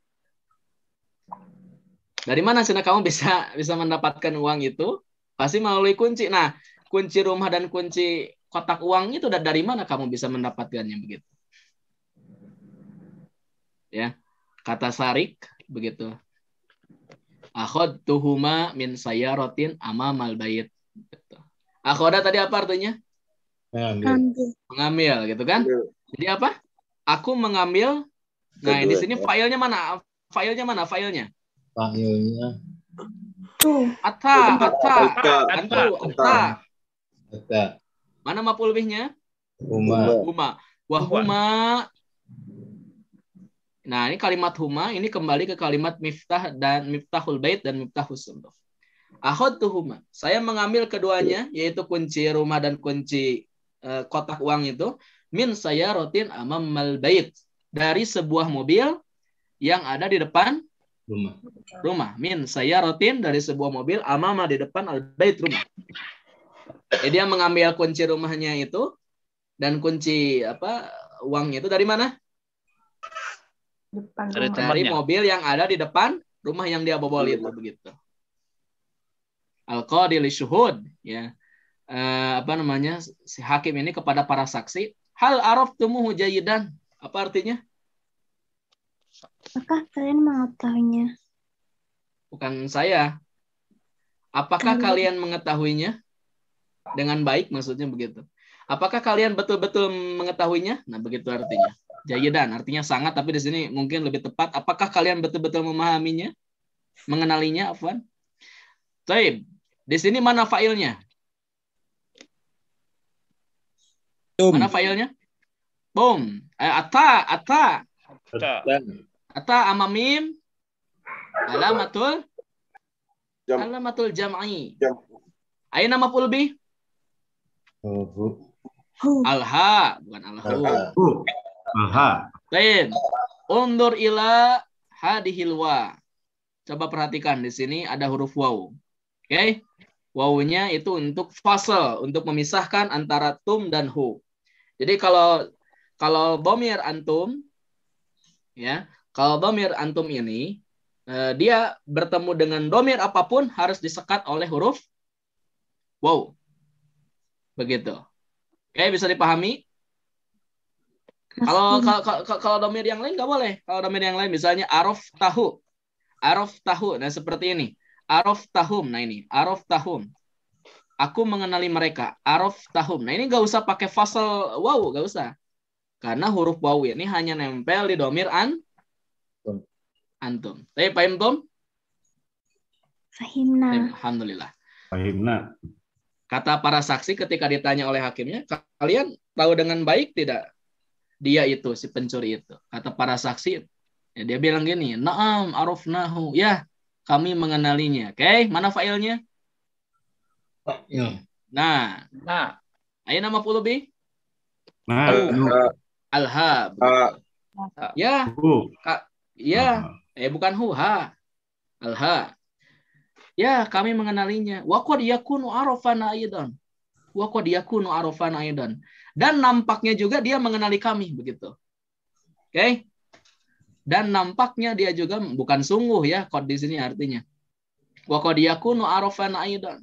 Dari mana sudah kamu bisa mendapatkan uang itu? Pasti melalui kunci. Nah, kunci rumah dan kunci kotak uang itu dari mana kamu bisa mendapatkannya begitu? Ya, kata sarik begitu. Akhadtuhuma min sayyaratin amamal bait. Akhoda tadi apa artinya? Mengambil gitu kan? Jadi apa? Aku mengambil. Nah, di sini filenya mana? Filenya. Ata. Ata. Mana maf'ul bihnya? Huma. Huma. Wahuma. Nah, ini kalimat huma ini kembali ke kalimat miftah dan miftahul bait dan miftahus sunduk. Akhadtuhuma. Saya mengambil keduanya yaitu kunci rumah dan kunci kotak uang itu min sayaratin amamal bait, dari sebuah mobil yang ada di depan rumah. Min sayaratin, dari sebuah mobil amama, di depan al bait, rumah. Jadi dia mengambil kunci rumahnya itu dan kunci uangnya itu dari mana? Dari mobil yang ada di depan rumah yang dia bobol itu, begitu. Al-qadi li syuhud, ya. Si hakim ini kepada para saksi, hal araftumuhu jayidan. Apa artinya? Apakah kalian mengetahuinya? Bukan saya. Apakah kalian mengetahuinya dengan baik, maksudnya begitu. Apakah kalian betul-betul mengetahuinya? Nah, begitu artinya. Jayidan artinya sangat, tapi di sini mungkin lebih tepat. Apakah kalian betul-betul memahaminya? Mengenalinya, afwan? Taib. Di sini mana failnya? Mana failnya? Boom. Ata. Ata amamim. Alamatul jam'i. Aina maf'ul bih? Alha, bukan alhu. Aha. Baik. Undur ila hadihil wa. Coba perhatikan di sini ada huruf waw. Oke? Wawunya itu untuk fasal, untuk memisahkan antara tum dan hu. Jadi kalau dhamir antum, ya, kalau dhamir antum ini dia bertemu dengan dhamir apapun harus disekat oleh huruf waw. Begitu. Oke, bisa dipahami? Kalau dhamir yang lain nggak boleh. Kalau dhamir yang lain misalnya araf tahu. Nah seperti ini. Araf tahum. Nah ini araf tahum. Aku mengenali mereka. Araf tahum. Nah ini nggak usah pakai fasal waw, nggak usah. Karena huruf waw ini hanya nempel di dhamir antum. Tapi paham Tom? Fahimna. Alhamdulillah. Fahimna. Kata para saksi ketika ditanya oleh hakimnya, kalian tahu dengan baik tidak? Dia itu, si pencuri itu. Kata para saksi, ya dia bilang gini, na'am arafnahu. Ya, kami mengenalinya. Oke, mana failnya? Nah. Ayo nama pulubi? Alha. Ya. Ya. Bukan hu, ha. Alha. Ya, kami mengenalinya. Wa qad yakunu arafana aidan. Dan nampaknya juga dia mengenali kami, begitu. Oke? Dan nampaknya dia juga, bukan sungguh ya, qad di sini artinya. Wa qad yakunu arafana aidan.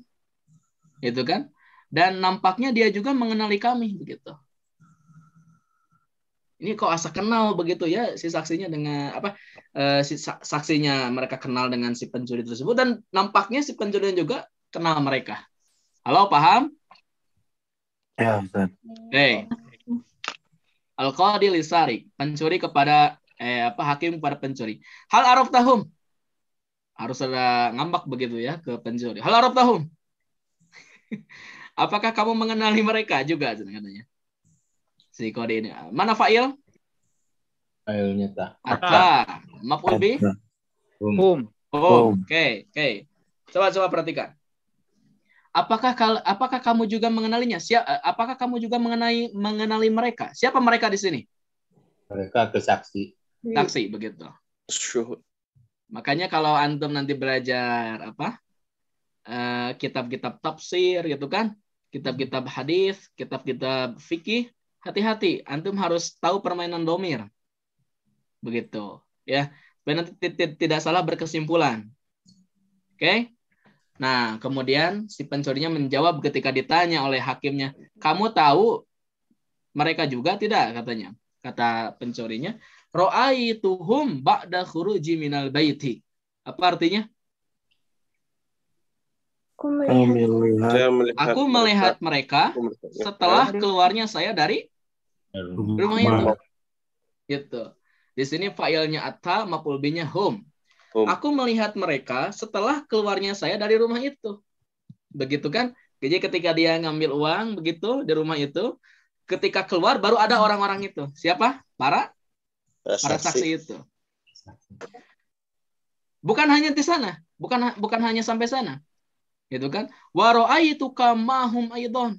Itu kan? Dan nampaknya dia juga mengenali kami, begitu. Ini kok asa kenal begitu ya si saksinya dengan si saksinya mereka kenal dengan si pencuri tersebut, dan nampaknya si pencuri juga kenal mereka. Halo, paham? Ya, Ustaz. Al-qadi lisarik, pencuri kepada hakim kepada pencuri. Hal araf tahum. Harus ada ngambak begitu ya ke pencuri. Hal araf tahum. Apakah kamu mengenali mereka juga katanya? Si kode ini. Mana fa'il? Fa'ilnya ta. Ata. Maf'ul bih? Hum. Oke. Coba perhatikan. Apakah kamu juga mengenalinya? Apakah kamu juga mengenali mereka? Siapa mereka di sini? Mereka ke saksi. Saksi, begitu. Makanya kalau antum nanti belajar kitab-kitab tafsir gitu kan, kitab-kitab hadis, kitab-kitab fikih, hati-hati, antum harus tahu permainan dhamir. Begitu, ya. Supaya nanti tidak salah berkesimpulan. Oke? Nah, kemudian si pencurinya menjawab ketika ditanya oleh hakimnya, "Kamu tahu mereka juga tidak?" katanya. Kata pencurinya, "Ra'aituhum ba'da khuruji minal baiti." Apa artinya? Aku melihat mereka setelah keluarnya saya dari rumah itu. Gitu. Di sini failnya atta, maf'ul bihnya hum. Aku melihat mereka setelah keluarnya saya dari rumah itu. Begitu kan? Jadi ketika dia ngambil uang begitu di rumah itu, ketika keluar baru ada orang-orang itu. Siapa? Para saksi itu. Bukan hanya di sana, bukan hanya sampai sana. Gitu kan? Wa ra'aituka mahum aidon.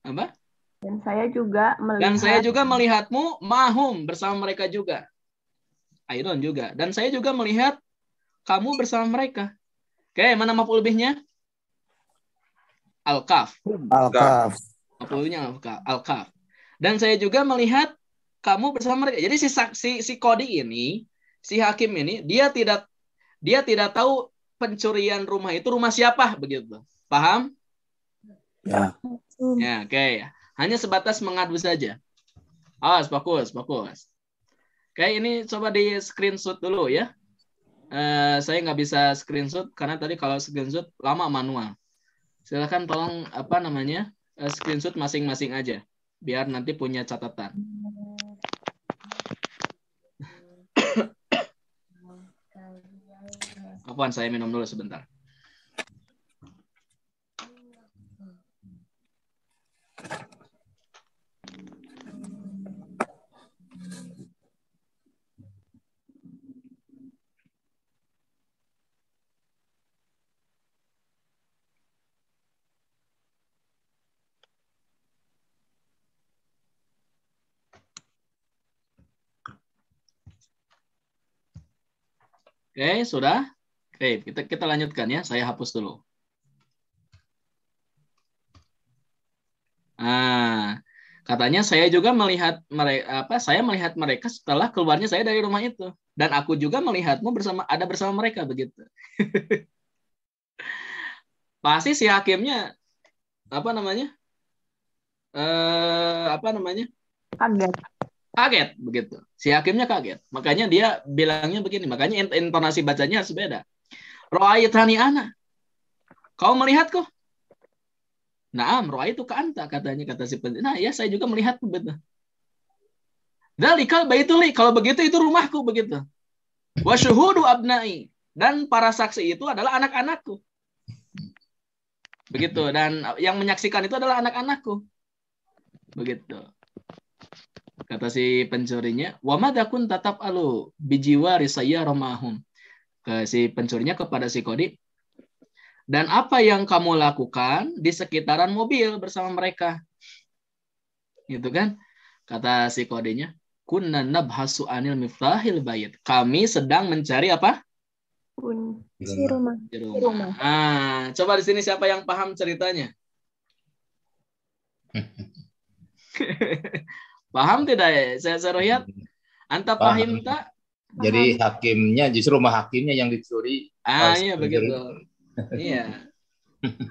Apa? Dan saya juga melihatmu mahum bersama mereka juga. Aidon juga. Dan saya juga melihat kamu bersama mereka. Oke, mana maf'ul bihnya? Al-kaf. Al-kaf. Maf'ul bihnya al-kaf. Dan saya juga melihat kamu bersama mereka. Jadi si Kodi ini, si hakim ini, dia tidak tahu pencurian rumah itu rumah siapa begitu. Paham? Ya. Ya, oke. Hanya sebatas mengadu saja. Fokus. Oke, ini coba di screenshot dulu ya. Saya nggak bisa screenshot karena tadi kalau screenshot lama manual. Silakan tolong screenshot masing-masing aja biar nanti punya catatan. Apaan, saya minum dulu sebentar. Oke, sudah? Oke, kita lanjutkan ya. Saya hapus dulu. Katanya saya juga melihat mereka, saya melihat mereka setelah keluarnya saya dari rumah itu, dan aku juga melihatmu bersama mereka begitu. Pasti si hakimnya kaget begitu. Si hakimnya kaget. Makanya dia bilangnya begini. Makanya intonasi bacanya harus beda. Ra'aitani ana. Kau melihatku? Naam, ra'aitu ka anta, kata si penjara. Nah, ya saya juga melihatmu betul. Dalikal baituli. Kalau begitu itu rumahku begitu. Wa syuhudu abnai. Dan para saksi itu adalah anak-anakku. Begitu. Dan yang menyaksikan itu adalah anak-anakku. Begitu. Kata si pencurinya, wa madakun tatap alu bijiwari sayyara mahum. Ke si pencurinya kepada si Kodi, dan apa yang kamu lakukan di sekitaran mobil bersama mereka? Gitu kan? Kata si Kodinya, kunna nabhasu anil miftahil bait. Kami sedang mencari apa? Kunci rumah. Coba di sini siapa yang paham ceritanya? Paham tidak ya? Saya lihat. Anta paham tak? Jadi hakimnya, justru rumah hakimnya yang dicuri. Iya begitu. Iya.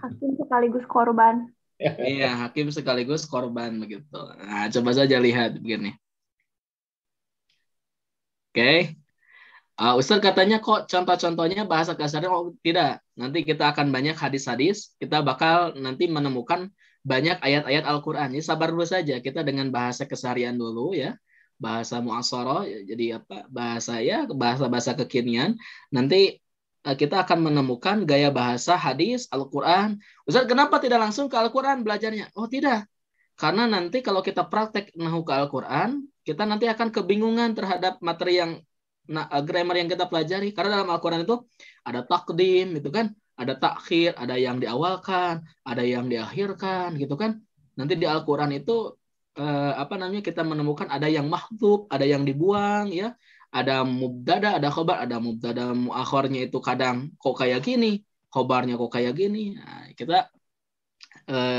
Hakim sekaligus korban. Iya, hakim sekaligus korban begitu. Nah, coba saja lihat begini. Oke. Ustaz katanya kok contoh-contohnya bahasa kasarnya. Oh, tidak. Nanti kita akan banyak hadis-hadis. Kita bakal nanti menemukan banyak ayat-ayat Al-Quran. Jadi sabar dulu saja. Kita dengan bahasa keseharian dulu ya. Bahasa mu'asharah. Jadi apa? Bahasa kekinian. Nanti kita akan menemukan gaya bahasa hadis Al-Quran. Ustaz, kenapa tidak langsung ke Al-Quran belajarnya? Oh tidak. Karena nanti kalau kita praktek nahu ke Al-Quran, kita nanti akan kebingungan terhadap materi yang grammar yang kita pelajari. Karena dalam Al-Quran itu ada takdim, gitu kan? Ada takhir, ada yang diawalkan, ada yang diakhirkan, gitu kan? Nanti di Al-Quran itu kita menemukan ada yang mahdzuf, ada yang dibuang, ya. Ada mubtada, ada khobar, ada mubtada muakhirnya itu kadang kok kayak gini, khobarnya kok kayak gini. Nah, kita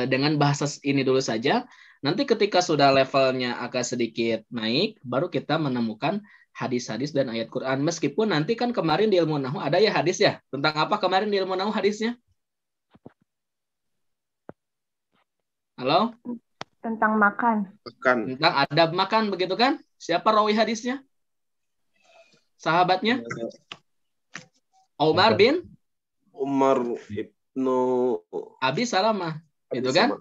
dengan bahasa ini dulu saja. Nanti ketika sudah levelnya agak sedikit naik, baru kita menemukan hadis-hadis dan ayat Quran. Meskipun nanti kan kemarin di ilmu nahwu ada ya hadis ya. Tentang apa kemarin di ilmu nahwu hadisnya? Halo? Tentang makan. Tentang adab makan begitu kan? Siapa rawi hadisnya? Sahabatnya? Umar ibnu Abi Salamah. Itu kan?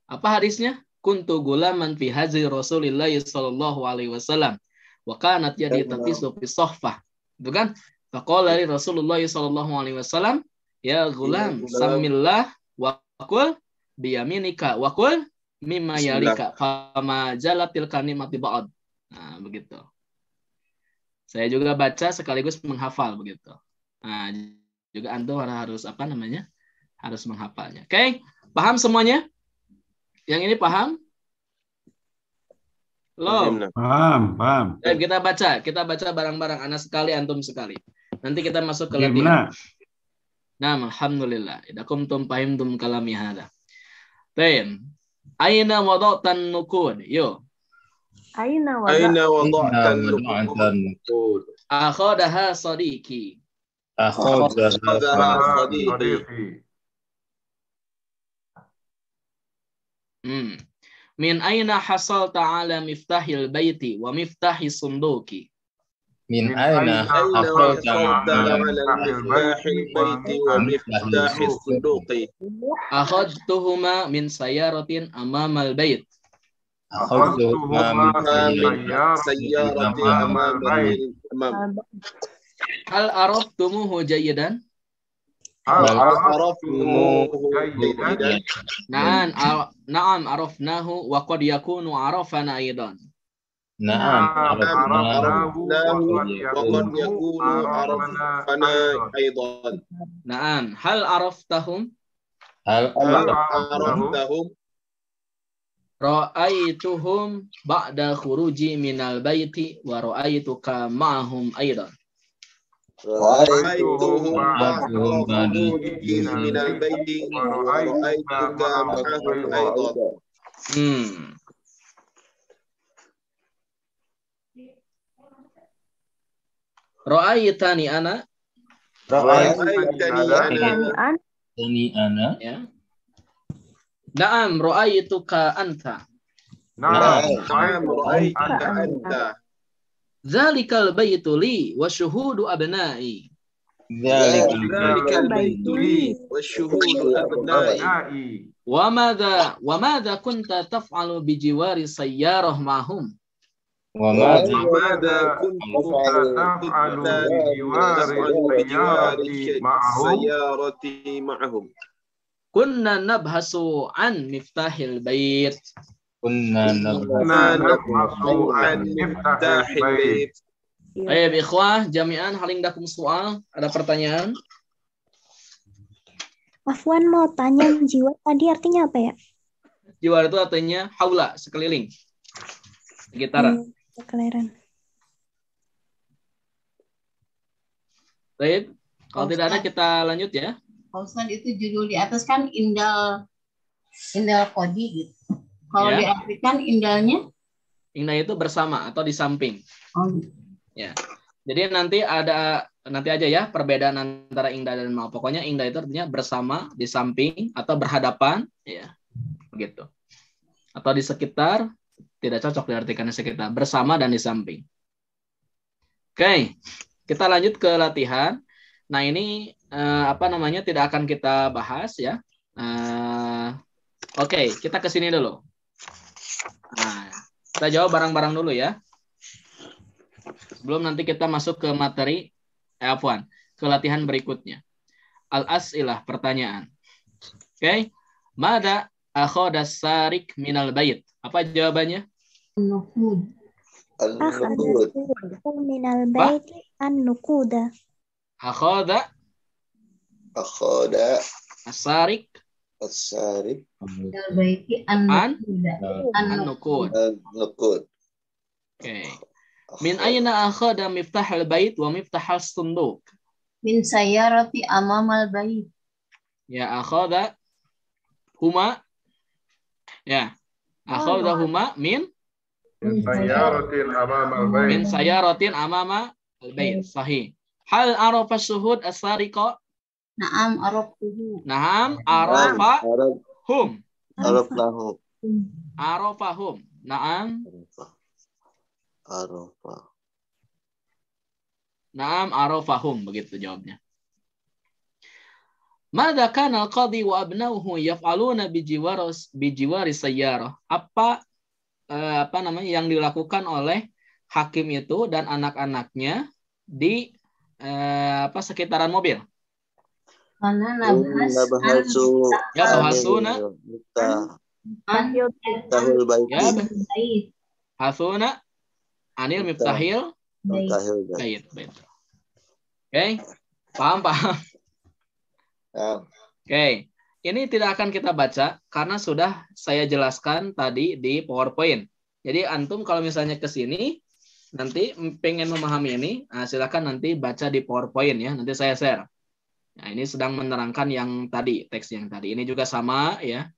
Apa hadisnya? Kuntu gulaman fi hazi Rasulillah sallallahu alaihi wasallam. wa kanat yadi tafisu fi sohfah. Itu kan? Faqala li Rasulullah sallallahu alaihi wasallam, ya gulam, samillah wa qul biyaminika wa qul mimma yalika fama jalatil kalimati ba'd. Nah, begitu. Saya juga baca sekaligus menghafal begitu. Nah, juga antum harus apa namanya? Harus menghafalnya. Oke, paham semuanya? Yang ini paham? Loh. Paham. Kita baca bareng-bareng, anak sekali, antum sekali. Nanti kita masuk ke latihan. Nah, alhamdulillah. Idza kuntum fahimtum kalami hada. Baik. Aina wada'tan nuqud? Yo. Aina wada'tan nuqud? Akhadaha sadiqi. Akhadaha sadiqi. Min aina hasal ta'ala miftahil baiti wa miftahis sunduki? Min aina hasal ta'ala miftahil baiti wa miftahis sunduki? Akhadtuhuma min sayaratin amamal bait. Akhadtuhuma min sayyarati amamal bait. Hal araftumuhu jayidan? Na'am arafnahu wa qad yakunu arafana aidan. Na'am arafnahu wa qad yakunu arafana aidan. Na'am hal araftahum? Ra'aituhum ba'da khuruji minal baiti wa ra'aituka ma'ahum aidan. رأيتهم بعد خروجه من البيت ورأيتك معهم أيضا. Ra'aitani ana. Ya. Na'am ra'aituka anta. Na'am ra'aituka anta. Zalikal baytu li wa syuhudu abna'i. Zalikal baytu li wa syuhudu abna'i. Wa madza kunta taf'alu bi jiwari sayyarah ma'hum? Wa madza kunta taf'alu bi jiwari sayyarati ma'hum? Kunna nabhasu an miftahil bait. Kunna nabhasu an miftahil bait. Ayo ikhwah jami'an hal indakum soal, ada pertanyaan? Afwan mau tanya, jiwa tadi artinya apa ya? Jiwa itu artinya haula, sekeliling. Sekitaran. Sekeliling. Baik, kalau tidak ada kita lanjut ya. Ustaz, itu judul di atas kan indal kodi gitu. Kalau ya. diartikan indalnya? Indah itu bersama atau di samping. Oh. Ya. Jadi nanti aja ya perbedaan antara indah dan ma. Pokoknya indah itu artinya bersama, di samping atau berhadapan, ya. Begitu. Atau di sekitar, tidak cocok diartikan di sekitar, bersama dan di samping. Oke. Kita lanjut ke latihan. Nah, ini tidak akan kita bahas ya. Oke, kita ke sini dulu. Nah, kita jawab bareng-bareng dulu ya. Sebelum nanti kita masuk ke materi ke latihan berikutnya. Al-as'ilah, pertanyaan. Oke. Mada akhadha sarik minal bait? Apa jawabannya? Nuqud. Akhadha minal bait an-nuquda. Akhadha as-sarik minal baiti an-nuqud. Oke. Min aina akhadha miftahal bait wa miftahal sunduk? Min sayyarati amamal bait. Ya, akhadha huma. Ya. Akhadha huma min sayyaratin amama al-bait. Sahih. Hal arafa syuhud as-sariqa? Na'am araftuhu. Na'am arafahum. Arafahum. Na'am. Na'am arafahum, begitu jawabnya. Madza kana al-qadi wa abnauhu yaf'aluna bijiwari sayyarah? Apa yang dilakukan oleh hakim itu dan anak-anaknya di sekitaran mobil? Mana Nabahasu Ya, bahasuna. Miftahul bait. Ya, hasuna anil miftahil bait. Oke. Paham? Oke. Ini tidak akan kita baca karena sudah saya jelaskan tadi di PowerPoint. Jadi antum kalau misalnya ke sini nanti pengen memahami ini, silakan nanti baca di PowerPoint ya. Nanti saya share. Nah, ini sedang menerangkan yang tadi, teks yang tadi. Ini juga sama ya.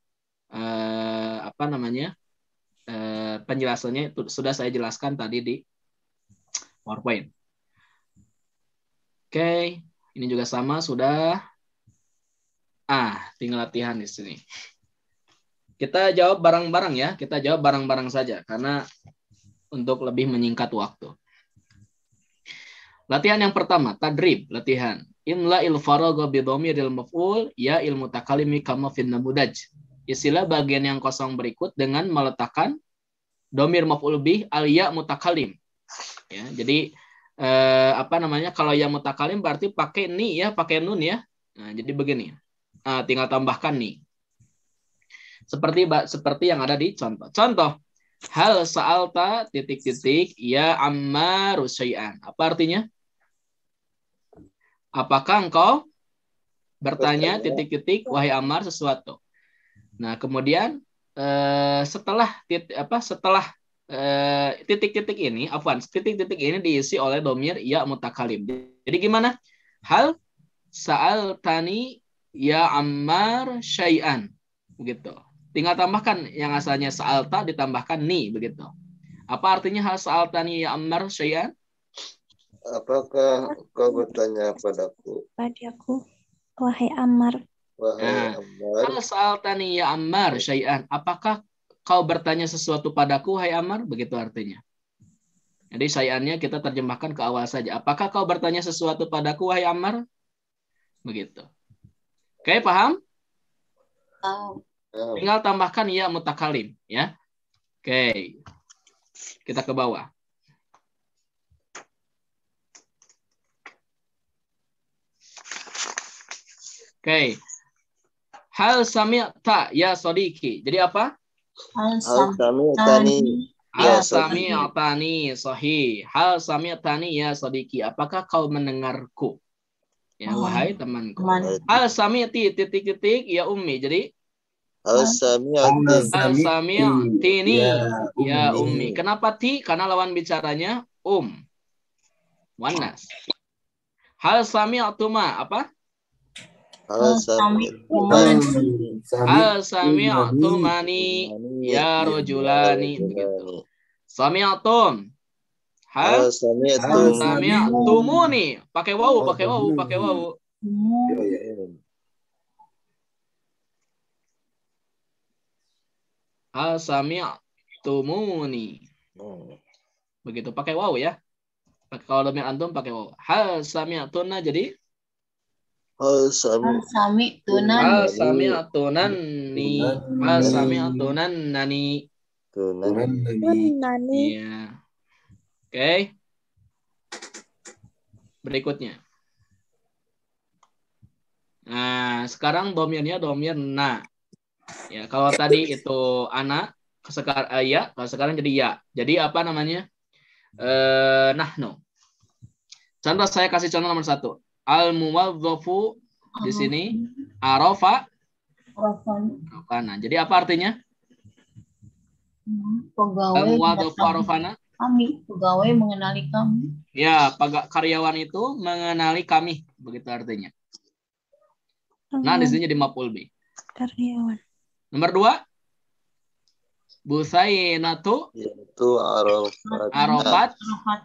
Penjelasannya itu sudah saya jelaskan tadi di PowerPoint. Oke, ini juga sama sudah. Tinggal latihan di sini. Kita jawab bareng-bareng ya. Kita jawab bareng-bareng saja karena untuk lebih menyingkat waktu. Latihan yang pertama, tadrib, latihan. Imla il faragha bi dhamiril maf'ul ya il mutakalimi kama fin namudaj. Isilah bagian yang kosong berikut dengan meletakkan dhamir maf'ul bih al ya mutakalim. Ya, jadi kalau ya mutakalim berarti pakai ni ya, pakai nun ya. Nah, jadi begini. Tinggal tambahkan ni. Seperti yang ada di contoh. Contoh, hal sa'alta ... ya Ammar syai'an. Apa artinya? Apakah engkau bertanya ... wahai Ammar sesuatu. Nah, kemudian setelah titik-titik ini diisi oleh dhamir ya mutakalim. Jadi gimana? Hal sa'altani ya Ammar syai'an. Begitu. Tinggal tambahkan yang asalnya sa'alta ditambahkan ni begitu. Apa artinya hal sa'altani ya Ammar syai'an? Apakah kau bertanya padaku? Padaku, wahai Ammar. Ammar. Hal sa'altani ya Ammar syai'an. Apakah kau bertanya sesuatu padaku, hai Ammar? Begitu artinya. Jadi syai'annya kita terjemahkan ke awal saja. Apakah kau bertanya sesuatu padaku, hai Ammar? Begitu. Oke, paham? Tinggal tambahkan ya mutakalim, ya. Oke. Kita ke bawah. Oke. Hal sami'ta ya sodiki. Jadi apa? Hal sami'tani Hal sami'tani sahih. Hal sami'tani ya sodiki. Apakah kau mendengarku? Ya, wahai temanku. Hal sami'ti ... ya ummi. Jadi hal sami'tini ya ummi. Kenapa ti? Karena lawan bicaranya Wanas. Hal sami'tuma apa? Hal sami'tumani ya rajulani. Begitu. Sami'tum. Hal sami'tumuni. Pakai wawu. Hal sami'tumuni. Begitu, pakai wawu ya. Kalau dhamir antum pakai wawu. Hal sami'tuna jadi Hal sami'tunani. Hal sami'tunani. Iya. Oke. Berikutnya. Nah, sekarang domirnya domir na. Ya, kalau tadi itu anak, kalau sekarang jadi ya. Jadi apa namanya? Nahnu. Contoh saya kasih contoh nomor 1. Al-muwadzafu di sini arafa. Arafana. Jadi apa artinya? Pegawai Al-muwadzafu arafana. Kami, pegawai mengenali kami. Ya, karyawan itu mengenali kami, begitu artinya. Nah, di sini jadi maf'ul bih. Karyawan. Nomor 2. Busainatu itu arafat.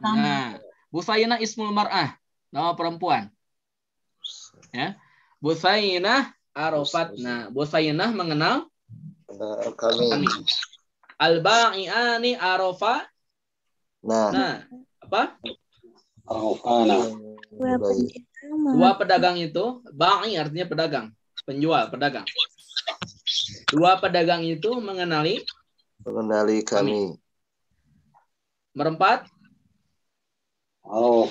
Nah, Busainah ismul mar'ah, nama perempuan. Ya. Busainah arafat. Nah, Busainah mengenal kami. Al-ba'i'ani arafa. Nah, apa? Dua pedagang itu, ba'i artinya pedagang, penjual, pedagang. Dua pedagang itu mengenali kami. Nomor 4.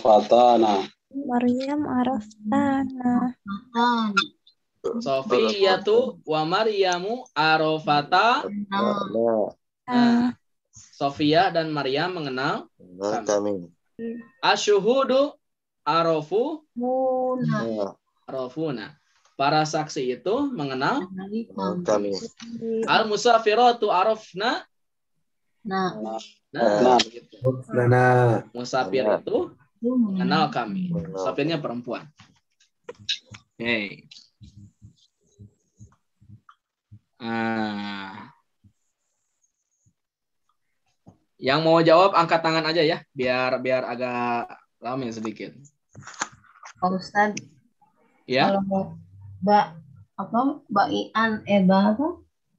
Arafatana. Maryam araftana. Sofiyatu wa Maryamu arafata. Nah, Sofia dan Maryam mengenal kami. Asyuhudu arafuna. Para saksi itu mengenal Kami. Al-musafiratu arafna. Nah, gitu. Musafir itu mengenal kami. Musafirnya perempuan. Oke. Yang mau jawab angkat tangan aja ya, biar agak rame sedikit. Pak Ustadz, ya. Kalau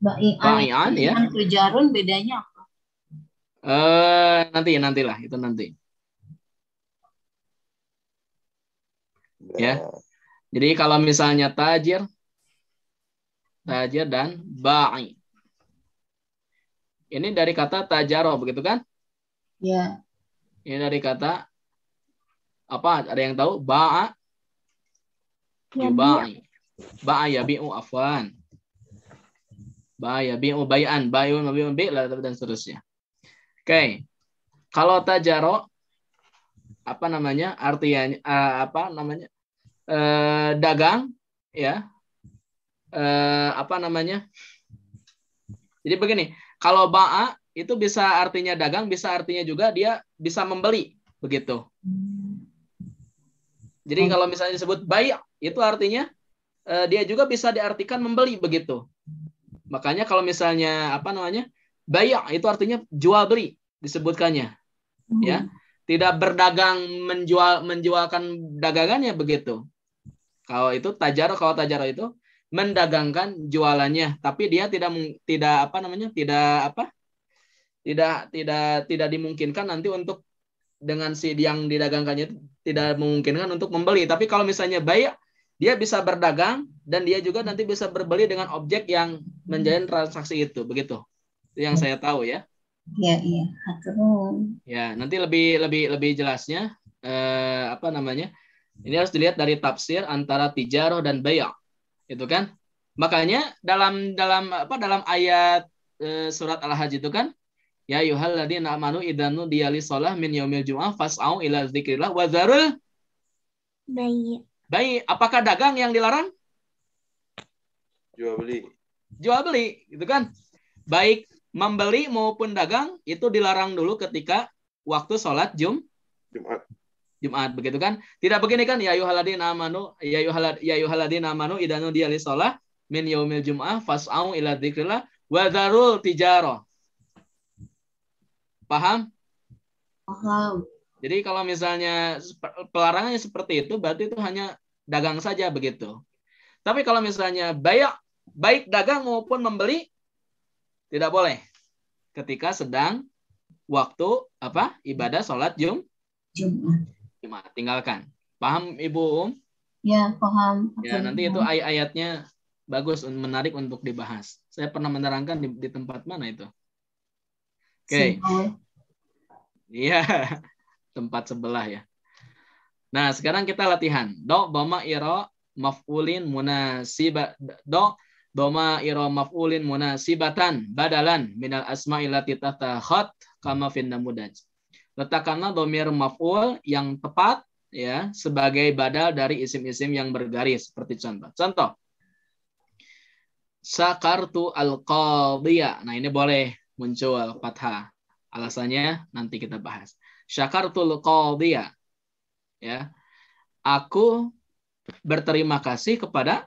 Ba'ian ya. Tujarun bedanya apa? Nantilah itu nanti. Ya. Jadi kalau misalnya tajir dan ba'i. Ini dari kata tajaro, begitu kan? Ya. Ini dari kata apa? Ada yang tahu? Ba'a. Yuba'i. Ba'a yabi'u afwan. Ba'a yabi'u bay'an. Bay'un mabi'un bi'la dan seterusnya. Oke. Kalau tajaro apa namanya? Artinya apa namanya? Dagang ya. Apa namanya? Jadi begini, kalau ba'a itu bisa artinya dagang, bisa artinya juga dia bisa membeli, begitu. Jadi kalau misalnya disebut bai' itu artinya dia juga bisa diartikan membeli, begitu. Makanya kalau misalnya apa namanya? Bai' itu artinya jual beli disebutkannya. Ya. Tidak berdagang menjualkan dagangannya, begitu. Kalau tajaro itu mendagangkan jualannya, tapi dia tidak dimungkinkan nanti untuk dengan si yang didagangkannya itu tidak memungkinkan untuk membeli. Tapi kalau misalnya bai', dia bisa berdagang dan dia juga nanti bisa berbeli dengan objek yang menjalin transaksi itu, begitu. Itu yang saya tahu ya. Iya. Ya, nanti lebih jelasnya apa namanya? Ini harus dilihat dari tafsir antara tijarah dan bai'. Itu kan? Makanya dalam ayat surat Al-Hajj itu kan, ya ayyuhalladzina amanu idza nudiya lis-shalah min yaumil jumu'ah fas'au ila dzikrillah wa dzarul bai'. Apakah dagang yang dilarang? Jual beli, gitu kan? Baik membeli maupun dagang itu dilarang dulu ketika waktu sholat Jumat, begitu kan? Tidak begini kan? Ya ayyuhalladzina amanu idza nudiya lis-shalah min yaumil jumu'ah fas'au ila dzikrillah wa dzarul tijarah. Paham? Paham. Jadi kalau misalnya pelarangannya seperti itu, berarti itu hanya dagang saja, begitu. Tapi kalau misalnya baik dagang maupun membeli tidak boleh ketika sedang waktu ibadah sholat Jumat. Tinggalkan. Paham Ibu Ya, paham. Ya, nanti itu ayat-ayatnya bagus, menarik untuk dibahas. Saya pernah menerangkan di tempat mana itu? Oke. Iya, tempat sebelah ya. Nah, sekarang kita latihan. Do dhamaira maf'ulin munasibatan badalan minal asma'il lati tahta khat kama fin namudaj. Letakkanlah dhamir maf'ul yang tepat ya sebagai badal dari isim-isim yang bergaris seperti contoh. Contoh. Sakartu al-qadhiya. Nah, ini boleh muncul fathah. Alasannya nanti kita bahas. Syakartul qadhiya. Ya. Aku berterima kasih kepada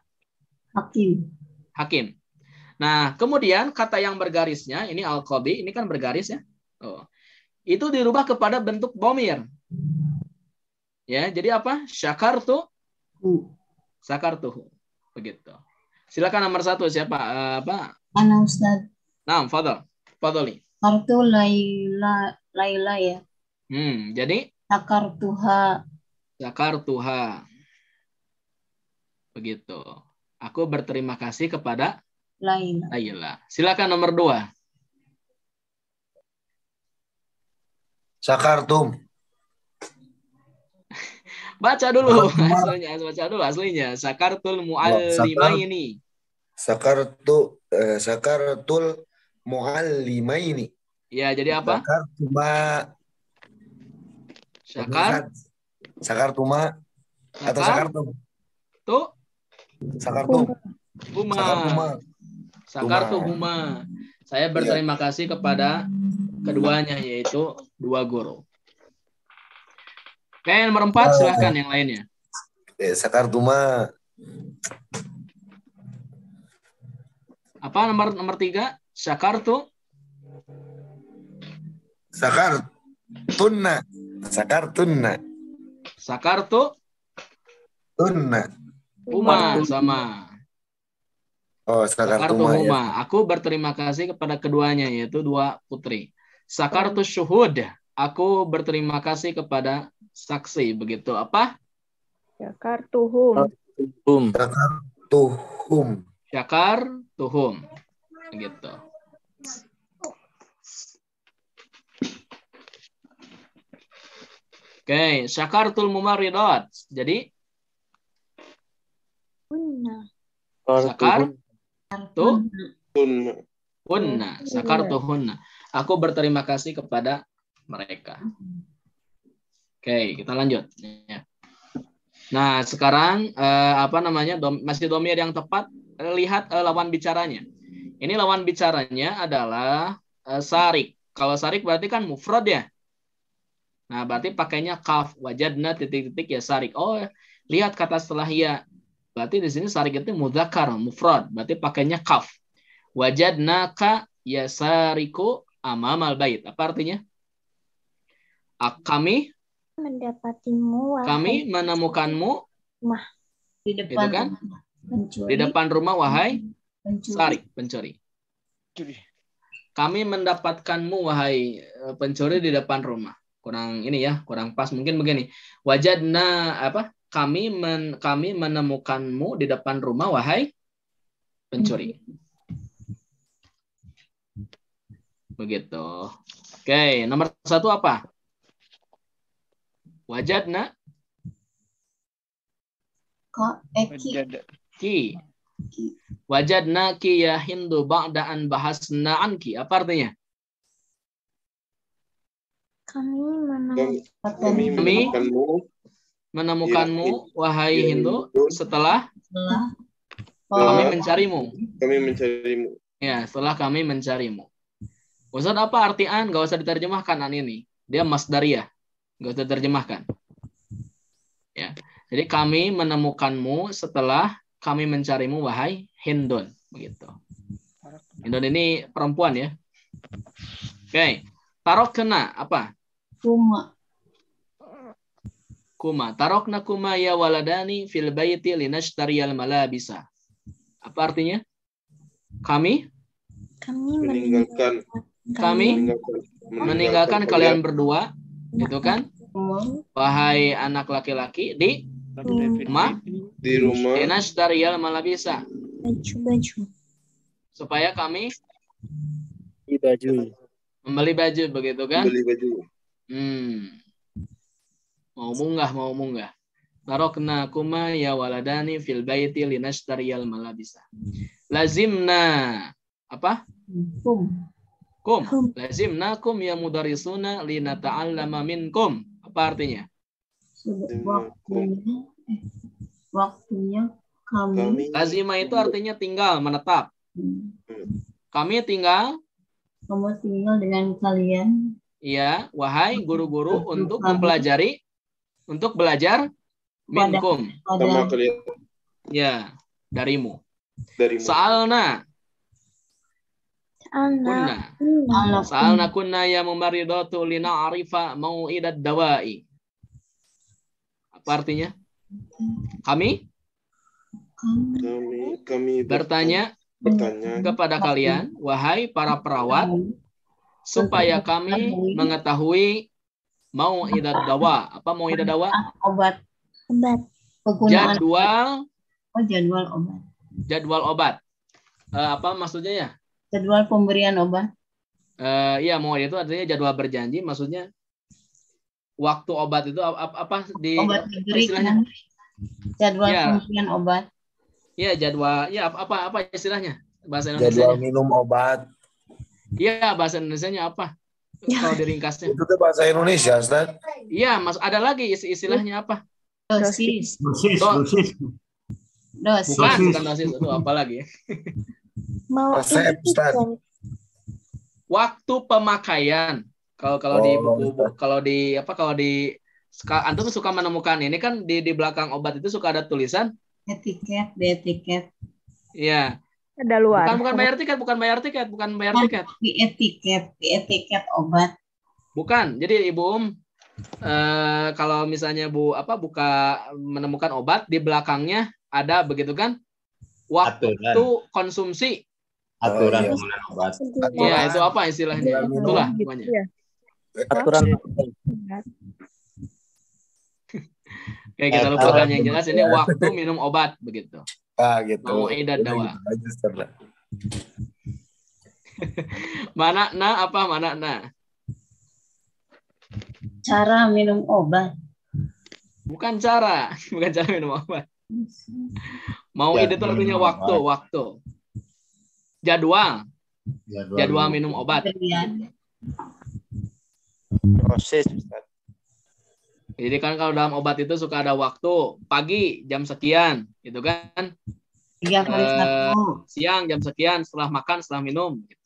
hakim. Nah, kemudian kata yang bergarisnya ini al-qadhi, ini kan bergaris ya. Itu dirubah kepada bentuk dhamir. Ya, jadi apa? Syakartuhu. Begitu. Silakan nomor 1 siapa? Ana Ustaz. Nah, fadhali. Kartu Laila ya. Jadi Sakartuha. Begitu. Aku berterima kasih kepada Laila. Silakan nomor 2. Baca dulu aslinya, baca dulu aslinya. Sakartul muallimaini. Sakartul muallimaini. Ya, jadi apa? Sakartuma atau sakartum? Tuh. Sakartuhuma. Saya berterima kasih kepada keduanya, yaitu dua guru. Oke, nomor 4 silahkan yang lainnya. Sakartuma. Apa nomor 3? Sakartu. Sakartunna. Sakartu. Tunna. Huma sama. Oh, Sakartuhuma. Ya. Aku berterima kasih kepada keduanya, yaitu dua putri. Sakartu syuhud. Aku berterima kasih kepada saksi. Begitu apa? Syakartuhum. Syakartuhum. Begitu. Oke, syakartul mumarridat. Jadi sakartuhunna. Aku berterima kasih kepada mereka. Oke, kita lanjut. Nah, sekarang masih domir yang tepat. Lihat lawan bicaranya. Ini lawan bicaranya adalah sarik. Kalau sarik berarti kan mufrad ya. Nah, berarti pakainya kaf, wajadna titik-titik ya sarik. Oh, lihat kata setelah ya. Berarti di sini sarik itu mudzakkar, mufrad. Berarti pakainya kaf. Wajadnaka yasariku amamal bait. Apa artinya? Kami mendapatimu. Kami menemukanmu di depan, gitu kan? Di depan rumah wahai sarik, pencuri. Kami mendapatkanmu wahai pencuri di depan rumah. Kurang ini ya, kurang pas. Mungkin begini. Wajadna kami menemukanmu di depan rumah wahai pencuri. Begitu. Oke, nomor 1 apa? Wajadna ki. Wajadna ki ya Hindu ba'da an bahasna anki. Apa artinya? Kami menemukanmu wahai Hindu setelah kami mencarimu. Ya, setelah kami mencarimu. Ustaz, apa artian? Gak usah diterjemahkan an ini. Dia masdariyah. Gak usah diterjemahkan. Ya. Jadi kami menemukanmu setelah kami mencarimu wahai Hindun. Begitu. Hindun ini perempuan ya. Oke. Tarokna apa? Kuma. Tarokna kuma ya waladani fil baiti linashtariyal malabisa. Apa artinya? Kami meninggalkan kalian berdua, itu kan? Wahai anak laki-laki di rumah linashtariyal malabisa. Baju. Supaya kami membeli baju, begitu kan? Beli baju. Mau munggah. Tarokna kuma ya waladani fil baiti linashtariyal malabisa. Lazimna apa? Kum. Lazimna kum ya mudarisuna linata'allama minkum. Apa artinya? Waktunya kami. Lazima itu artinya tinggal, menetap. Kamu tinggal dengan kalian. Iya, wahai guru-guru untuk mempelajari, untuk belajar minkum. Sama kalian. Ya, darimu. Sa'alna kunna ya mumaridatu lina'arifa mau'idad dawa'i. Apa artinya? Kami bertanya kepada kalian, wahai para perawat, supaya kami mengetahui mau'idad dawa. Apa mau'idad dawa? Obat. Jadwal obat. Apa maksudnya ya? Jadwal pemberian obat. Iya, mau itu artinya jadwal berjanji, maksudnya waktu obat itu apa di Obat diberikan. Jadwal pemberian obat. Iya, jadwal. Ya, apa istilahnya? Bahasa Indonesia. Jadwal minum obat. Iya, bahasa Indonesianya apa? Kalau diringkasnya. Itu tuh bahasa Indonesia, Ustaz. Iya, Mas, ada lagi istilahnya apa? Dosis. Dosis. Bukan dosis, itu apa lagi? Mau Resep, Ustaz. Waktu pemakaian. Kalau di buku, kalau di antum suka menemukan ini kan di belakang obat itu suka ada tulisan Etiket. Iya. Ada luar. Bukan bayar tiket. Di etiket obat. Bukan. Jadi Ibu kalau misalnya buka menemukan obat di belakangnya ada begitu kan? Waktu konsumsi. Aturan penggunaan obat. Iya, itu apa istilahnya? Itulah namanya. Aturan. Oke, kita lupakan yang jelas ini waktu minum obat begitu. Gitu. Mau edat dawa. Mana Cara minum obat. Bukan cara minum obat. Mau edat itu artinya waktu. Jadwal minum obat. Proses, Ustaz. Jadi kan kalau dalam obat itu suka ada waktu pagi jam sekian, gitu kan? 3x1. Siang jam sekian, setelah makan, setelah minum. Gitu.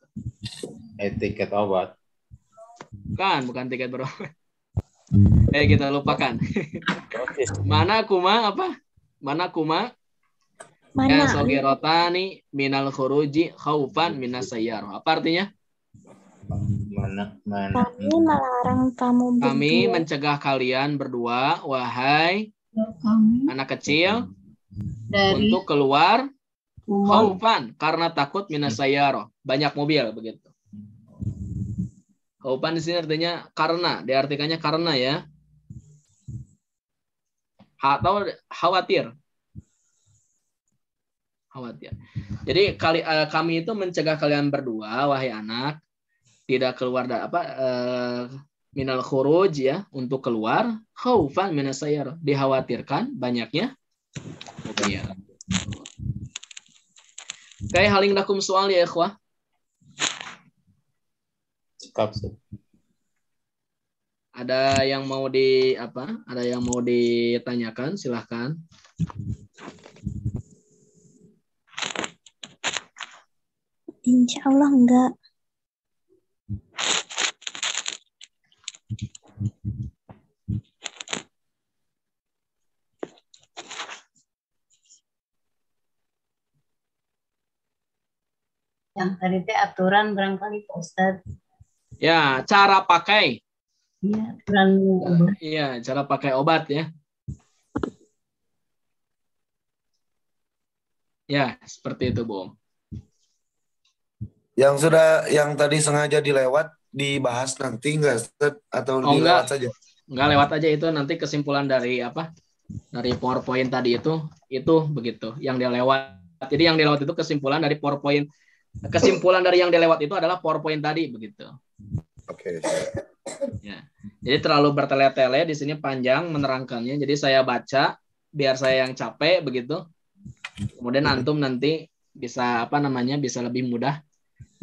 Etiket obat. Bukan tiket berobat. Kita lupakan. Mana kuma? Ya sogirotani minal khuruji khaufan minas sayyar. Apa artinya? Kami melarang kamu berdua. Kami mencegah kalian berdua, wahai anak kecil, untuk keluar khaufan karena takut minas sayyar, banyak mobil begitu. Khaufan di sini artinya karena, diartikannya karena ya. Atau khawatir. Jadi kami itu mencegah kalian berdua, wahai anak, tidak keluar minal khuruj ya, untuk keluar khaufan minas sayyar, dikhawatirkan banyaknya mobil. Kayak haling lakum soal ya ikhwah. Cekap. Ada yang mau ditanyakan, silahkan. Insya Allah enggak. Yang tadi teh aturan barangkali Pak Ustadz. Ya, cara pakai. Iya, aturan obat. Iya, cara pakai obat ya. Ya, seperti itu, Bu. Yang tadi sengaja dilewat dibahas nanti enggak, Ustaz? Atau dilewat saja? Enggak, lewat aja, itu nanti kesimpulan dari dari PowerPoint tadi itu begitu, yang dia lewat. Jadi yang dilewat itu kesimpulan dari PowerPoint. Kesimpulan dari yang dilewat itu adalah PowerPoint tadi begitu. Oke. Ya. Jadi terlalu bertele-tele di sini, panjang menerangkannya. Jadi saya baca biar saya yang capek begitu. Kemudian antum nanti bisa bisa lebih mudah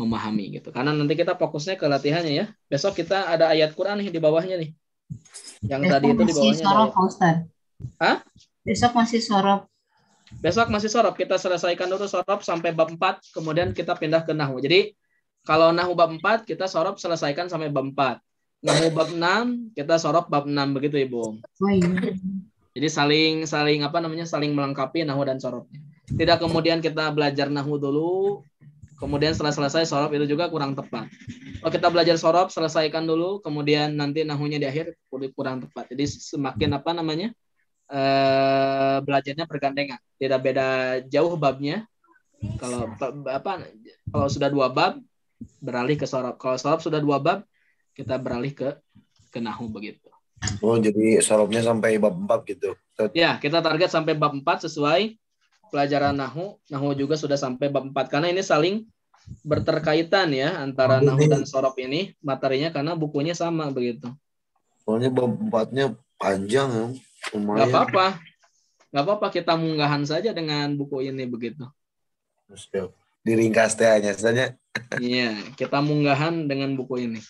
memahami gitu. Karena nanti kita fokusnya ke latihannya ya. Besok kita ada ayat Quran nih di bawahnya nih. Yang besok tadi itu di bawahnya. Sorop, Ustaz. Hah? Besok masih sorop. Besok masih sorop. Kita selesaikan dulu sorop sampai bab 4, kemudian kita pindah ke nahwu. Jadi kalau nahwu bab 4 kita sorop selesaikan sampai bab 4. Nahwu bab 6 kita sorop bab 6 begitu Ibu. Oh iya. Jadi saling melengkapi nahwu dan soropnya. Tidak kemudian kita belajar nahwu dulu, kemudian setelah selesai sorop, itu juga kurang tepat. Kalau kita belajar sorop, selesaikan dulu, kemudian nanti nahwunya di akhir, kurang tepat. Jadi semakin belajarnya bergandengan, tidak beda jauh babnya. Kalau sudah 2 bab beralih ke sorop. Kalau sorop sudah 2 bab kita beralih ke nahwu begitu. Oh, jadi soropnya sampai bab 4 gitu. Ya, kita target sampai bab 4 sesuai pelajaran nahwu. Nahwu juga sudah sampai bab 4 karena ini saling berterkaitan ya antara nahwu dan sorop ini materinya karena bukunya sama begitu. Soalnya bab 4-nya panjang ya. Lumayan. Nggak apa-apa kita munggahan saja dengan buku ini begitu. Siap. Diringkas teh hanya saja. Iya, kita munggahan dengan buku ini.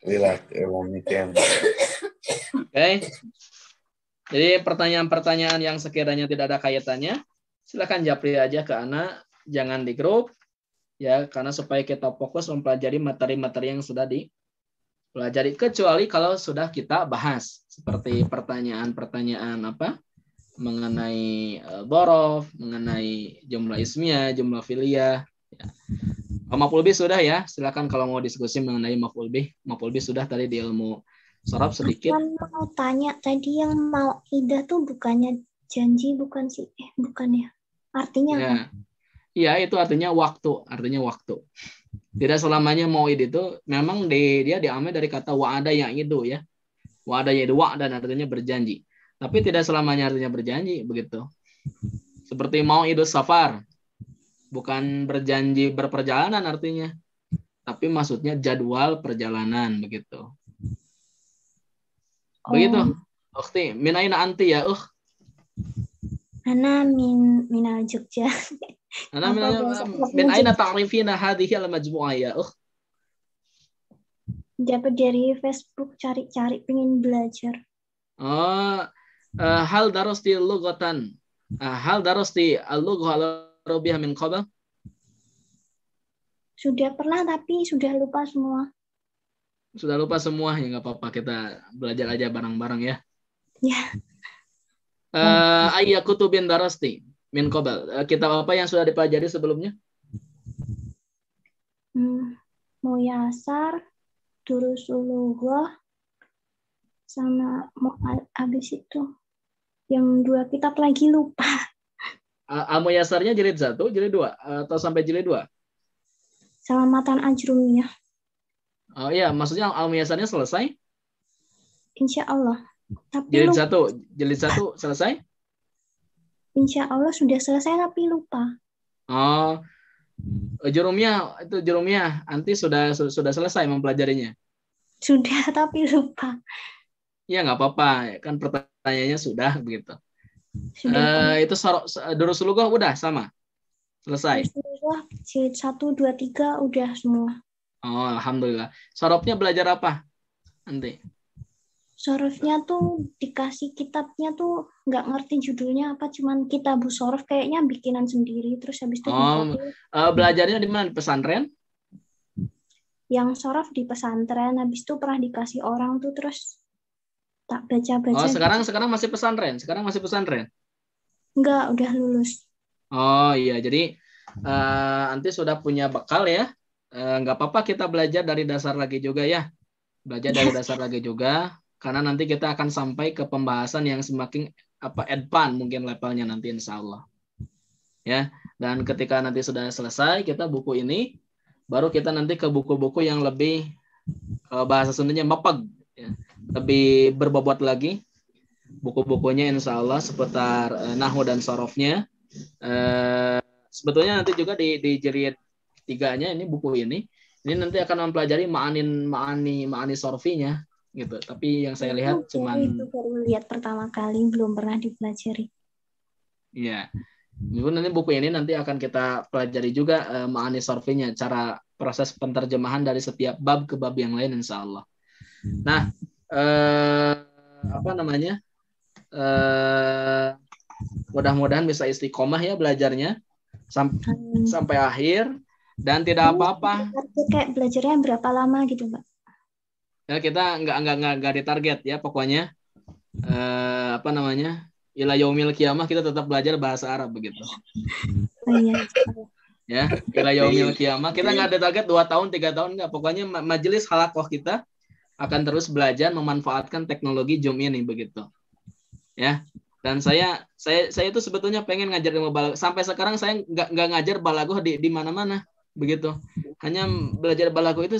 Lihat, emang weekend. Oke. Jadi pertanyaan-pertanyaan yang sekiranya tidak ada kaitannya, silakan japri aja ke Ana, jangan di grup, ya, karena supaya kita fokus mempelajari materi-materi yang sudah dipelajari, kecuali kalau sudah kita bahas, seperti pertanyaan-pertanyaan mengenai dhorof, mengenai jumlah ismiyah, jumlah fi'liyah. Ya. Maf'ul bih sudah ya, silakan kalau mau diskusi mengenai maf'ul bih. Maf'ul bih sudah tadi di ilmu sharaf sedikit. Mau tanya tadi yang mau idah tuh bukannya janji, bukan sih? Bukan ya. Artinya ya. apa? Iya, itu artinya waktu, Tidak selamanya mau'id itu memang dia diambil dari kata wa'ada yang itu ya. Wa'ada yaitu wa'dan artinya berjanji. Tapi tidak selamanya artinya berjanji begitu. Seperti mau'idus safar. Bukan berjanji berperjalanan artinya. Tapi maksudnya jadwal perjalanan begitu. Begitu. Ukhti, min aina anti ya, Ana minal Jogja. Ana min aina ta'rifina hadhihi al-majmu'ah ya, Dapat dari Facebook, cari-cari pengen belajar. Hal darasti lughatan. Hal darasti al-lughah al-arabiyah min qabl? Sudah pernah tapi sudah lupa semua. Sudah lupa semua ya, nggak apa-apa, kita belajar aja bareng-bareng ya. Ya. Ayya kutubin darasti min qabl. Kitab apa yang sudah dipelajari sebelumnya? Muyasar, Durusul Lughah, sama habis itu yang 2 kitab lagi lupa. Al-Muyasarnya jilid 1, jilid 2 atau sampai jilid 2? Sama Matan Ajrumiyah. Oh iya, maksudnya Al-Muyasarnya selesai? Insya Allah. Tapi Jilid lupa. 1 selesai? Insya Allah sudah selesai tapi lupa. Oh, Jurumiyah, Anti sudah selesai mempelajarinya? Sudah tapi lupa. Ya nggak apa-apa, kan pertanyaannya sudah begitu. Sudah. Itu Durusul Lughah udah sama? Selesai? Jilid 1, 2, 3 udah semua. Oh, alhamdulillah. Sorofnya belajar apa, Anti? Sorofnya tuh dikasih kitabnya tuh nggak ngerti judulnya apa, cuman Kitabu Sorof kayaknya bikinan sendiri, terus habis itu belajarnya di mana? Di pesantren? Yang sorof di pesantren, habis itu pernah dikasih orang tuh, terus tak baca-baca. Oh, sekarang masih pesantren? Sekarang masih pesantren? Enggak, udah lulus. Oh iya, jadi Anti sudah punya bekal ya. Nggak apa-apa kita belajar dari dasar lagi juga ya. Belajar dari dasar lagi juga. Karena nanti kita akan sampai ke pembahasan yang semakin advance mungkin levelnya nanti insya Allah. Ya, dan ketika nanti sudah selesai kita buku ini, baru kita nanti ke buku-buku yang lebih bahasa Sundanya mapag, ya. Lebih berbobot lagi. Buku-bukunya insya Allah seputar nahwu dan sorofnya. Sebetulnya nanti juga di jilid 3-nya ini buku ini nanti akan mempelajari ma'ani sorfinya gitu. Tapi yang saya lihat itu baru lihat pertama kali, belum pernah dipelajari. Iya. Nanti buku ini nanti akan kita pelajari juga ma'ani sorfinya, cara proses penterjemahan dari setiap bab ke bab yang lain insya Allah. Nah, mudah-mudahan bisa istiqomah ya belajarnya sampai akhir dan tidak apa-apa. Kayak belajarnya berapa lama gitu, Mbak? Ya, kita nggak ditarget ya, pokoknya ila yaumil qiyamah kita tetap belajar bahasa Arab begitu. Ya, ila yaumil qiyamah kita nggak ada target 2 tahun 3 tahun nggak, pokoknya majelis halaqah kita akan terus belajar memanfaatkan teknologi Zoom ini begitu. Ya. Dan saya itu sebetulnya pengen ngajar ilmu balaghah. Sampai sekarang saya nggak ngajar balaghah di mana-mana begitu. Hanya belajar balaghah itu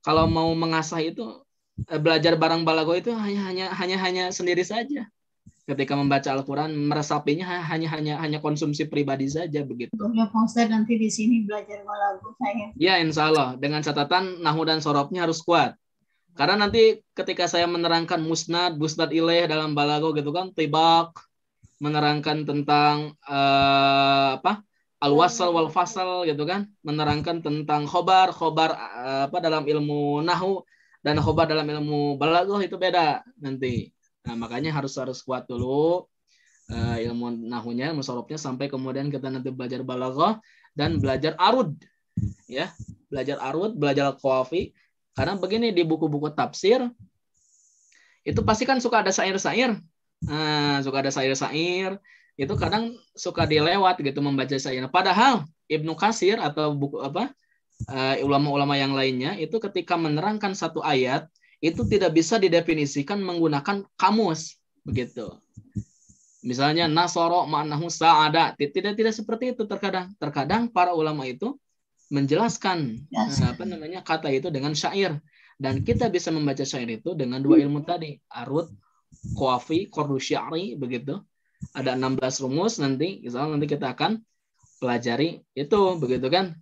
kalau mau mengasah itu belajar barang balaghah itu hanya sendiri saja. ketika membaca Al-Quran meresapinya hanya konsumsi pribadi saja begitu. Ya Pak Ustadz, nanti di sini belajar balaghah saya. Ya insya Allah dengan catatan nahwu dan sorobnya harus kuat. Karena nanti ketika saya menerangkan musnad ilaih dalam balaghah gitu kan, tibak menerangkan tentang al-wasl wal fasal gitu kan, menerangkan tentang khobar dalam ilmu nahwu dan khobar dalam ilmu balaghah itu beda nanti. Nah, makanya harus kuat dulu ilmu nahwunya, ilmu sorobnya sampai kemudian kita nanti belajar balaghah dan belajar arud. Ya, belajar arud, belajar qawafi. Karena begini di buku-buku tafsir itu pasti kan suka ada syair-syair. Suka ada syair-syair. Itu kadang suka dilewat gitu membaca syair. Padahal Ibnu Katsir atau buku ulama-ulama yang lainnya itu ketika menerangkan satu ayat itu tidak bisa didefinisikan menggunakan kamus begitu. Misalnya nasoro ma'nahu sa'ada, tidak seperti itu terkadang. Terkadang para ulama itu menjelaskan kata itu dengan syair, dan kita bisa membaca syair itu dengan dua ilmu tadi, arud, qawafi, qardu sya'ri begitu. Ada 16 rumus nanti kita akan pelajari itu begitu kan.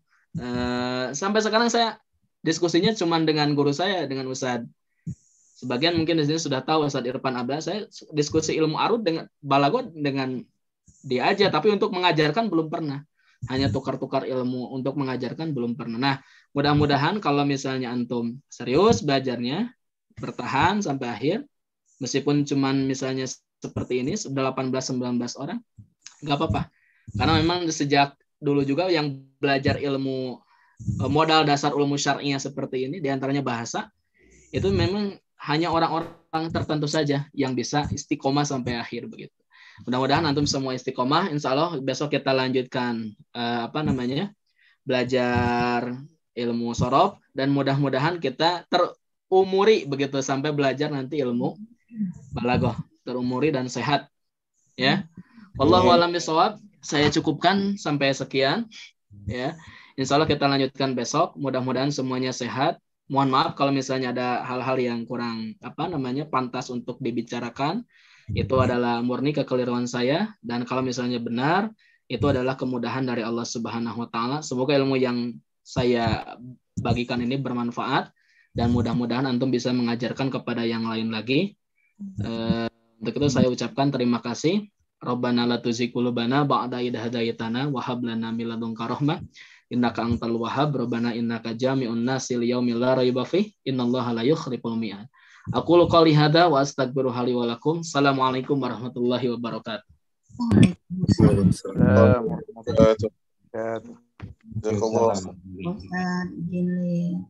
Sampai sekarang saya diskusinya cuma dengan guru saya, dengan Ustadz. Sebagian mungkin di sini sudah tahu Ustadz Irfan Abdullah, saya diskusi ilmu arud dengan balaghah dengan dia aja, tapi untuk mengajarkan belum pernah. Hanya tukar-tukar ilmu, untuk mengajarkan belum pernah. Nah, mudah-mudahan kalau misalnya antum serius belajarnya, bertahan sampai akhir, meskipun cuman misalnya seperti ini, sudah 18-19 orang, nggak apa-apa. Karena memang sejak dulu juga yang belajar ilmu modal dasar ilmu syar'iyah seperti ini, diantaranya bahasa, itu memang hanya orang-orang tertentu saja yang bisa istiqomah sampai akhir begitu. Mudah-mudahan antum semua istiqomah. Insya Allah besok kita lanjutkan belajar ilmu sorof, dan mudah-mudahan kita terumuri begitu sampai belajar nanti ilmu balaghah, terumuri dan sehat. Ya. Wallahu a'lam bishawab. Saya cukupkan sampai sekian. Ya. Insya Allah kita lanjutkan besok. Mudah-mudahan semuanya sehat. Mohon maaf kalau misalnya ada hal-hal yang kurang pantas untuk dibicarakan. Itu adalah murni kekeliruan saya, dan kalau misalnya benar itu adalah kemudahan dari Allah Subhanahu wa taala. Semoga ilmu yang saya bagikan ini bermanfaat, dan mudah-mudahan antum bisa mengajarkan kepada yang lain lagi. Untuk itu saya ucapkan terima kasih. Rabbana la tuzigh qulubana ba'da idh hadaytana wa hab lana min ladunka rahmah innaka antal wahhab. Rabbana innaka jami'un nasi liyaumil la raiba fihi innallaha la yukhliful mi'ad. Aqulu qouli hadza wa astaghfiruha li wa lakum. Assalamualaikum warahmatullahi wabarakatuh. Waalaikumsalam. Jazakallah. Ustadz, gini.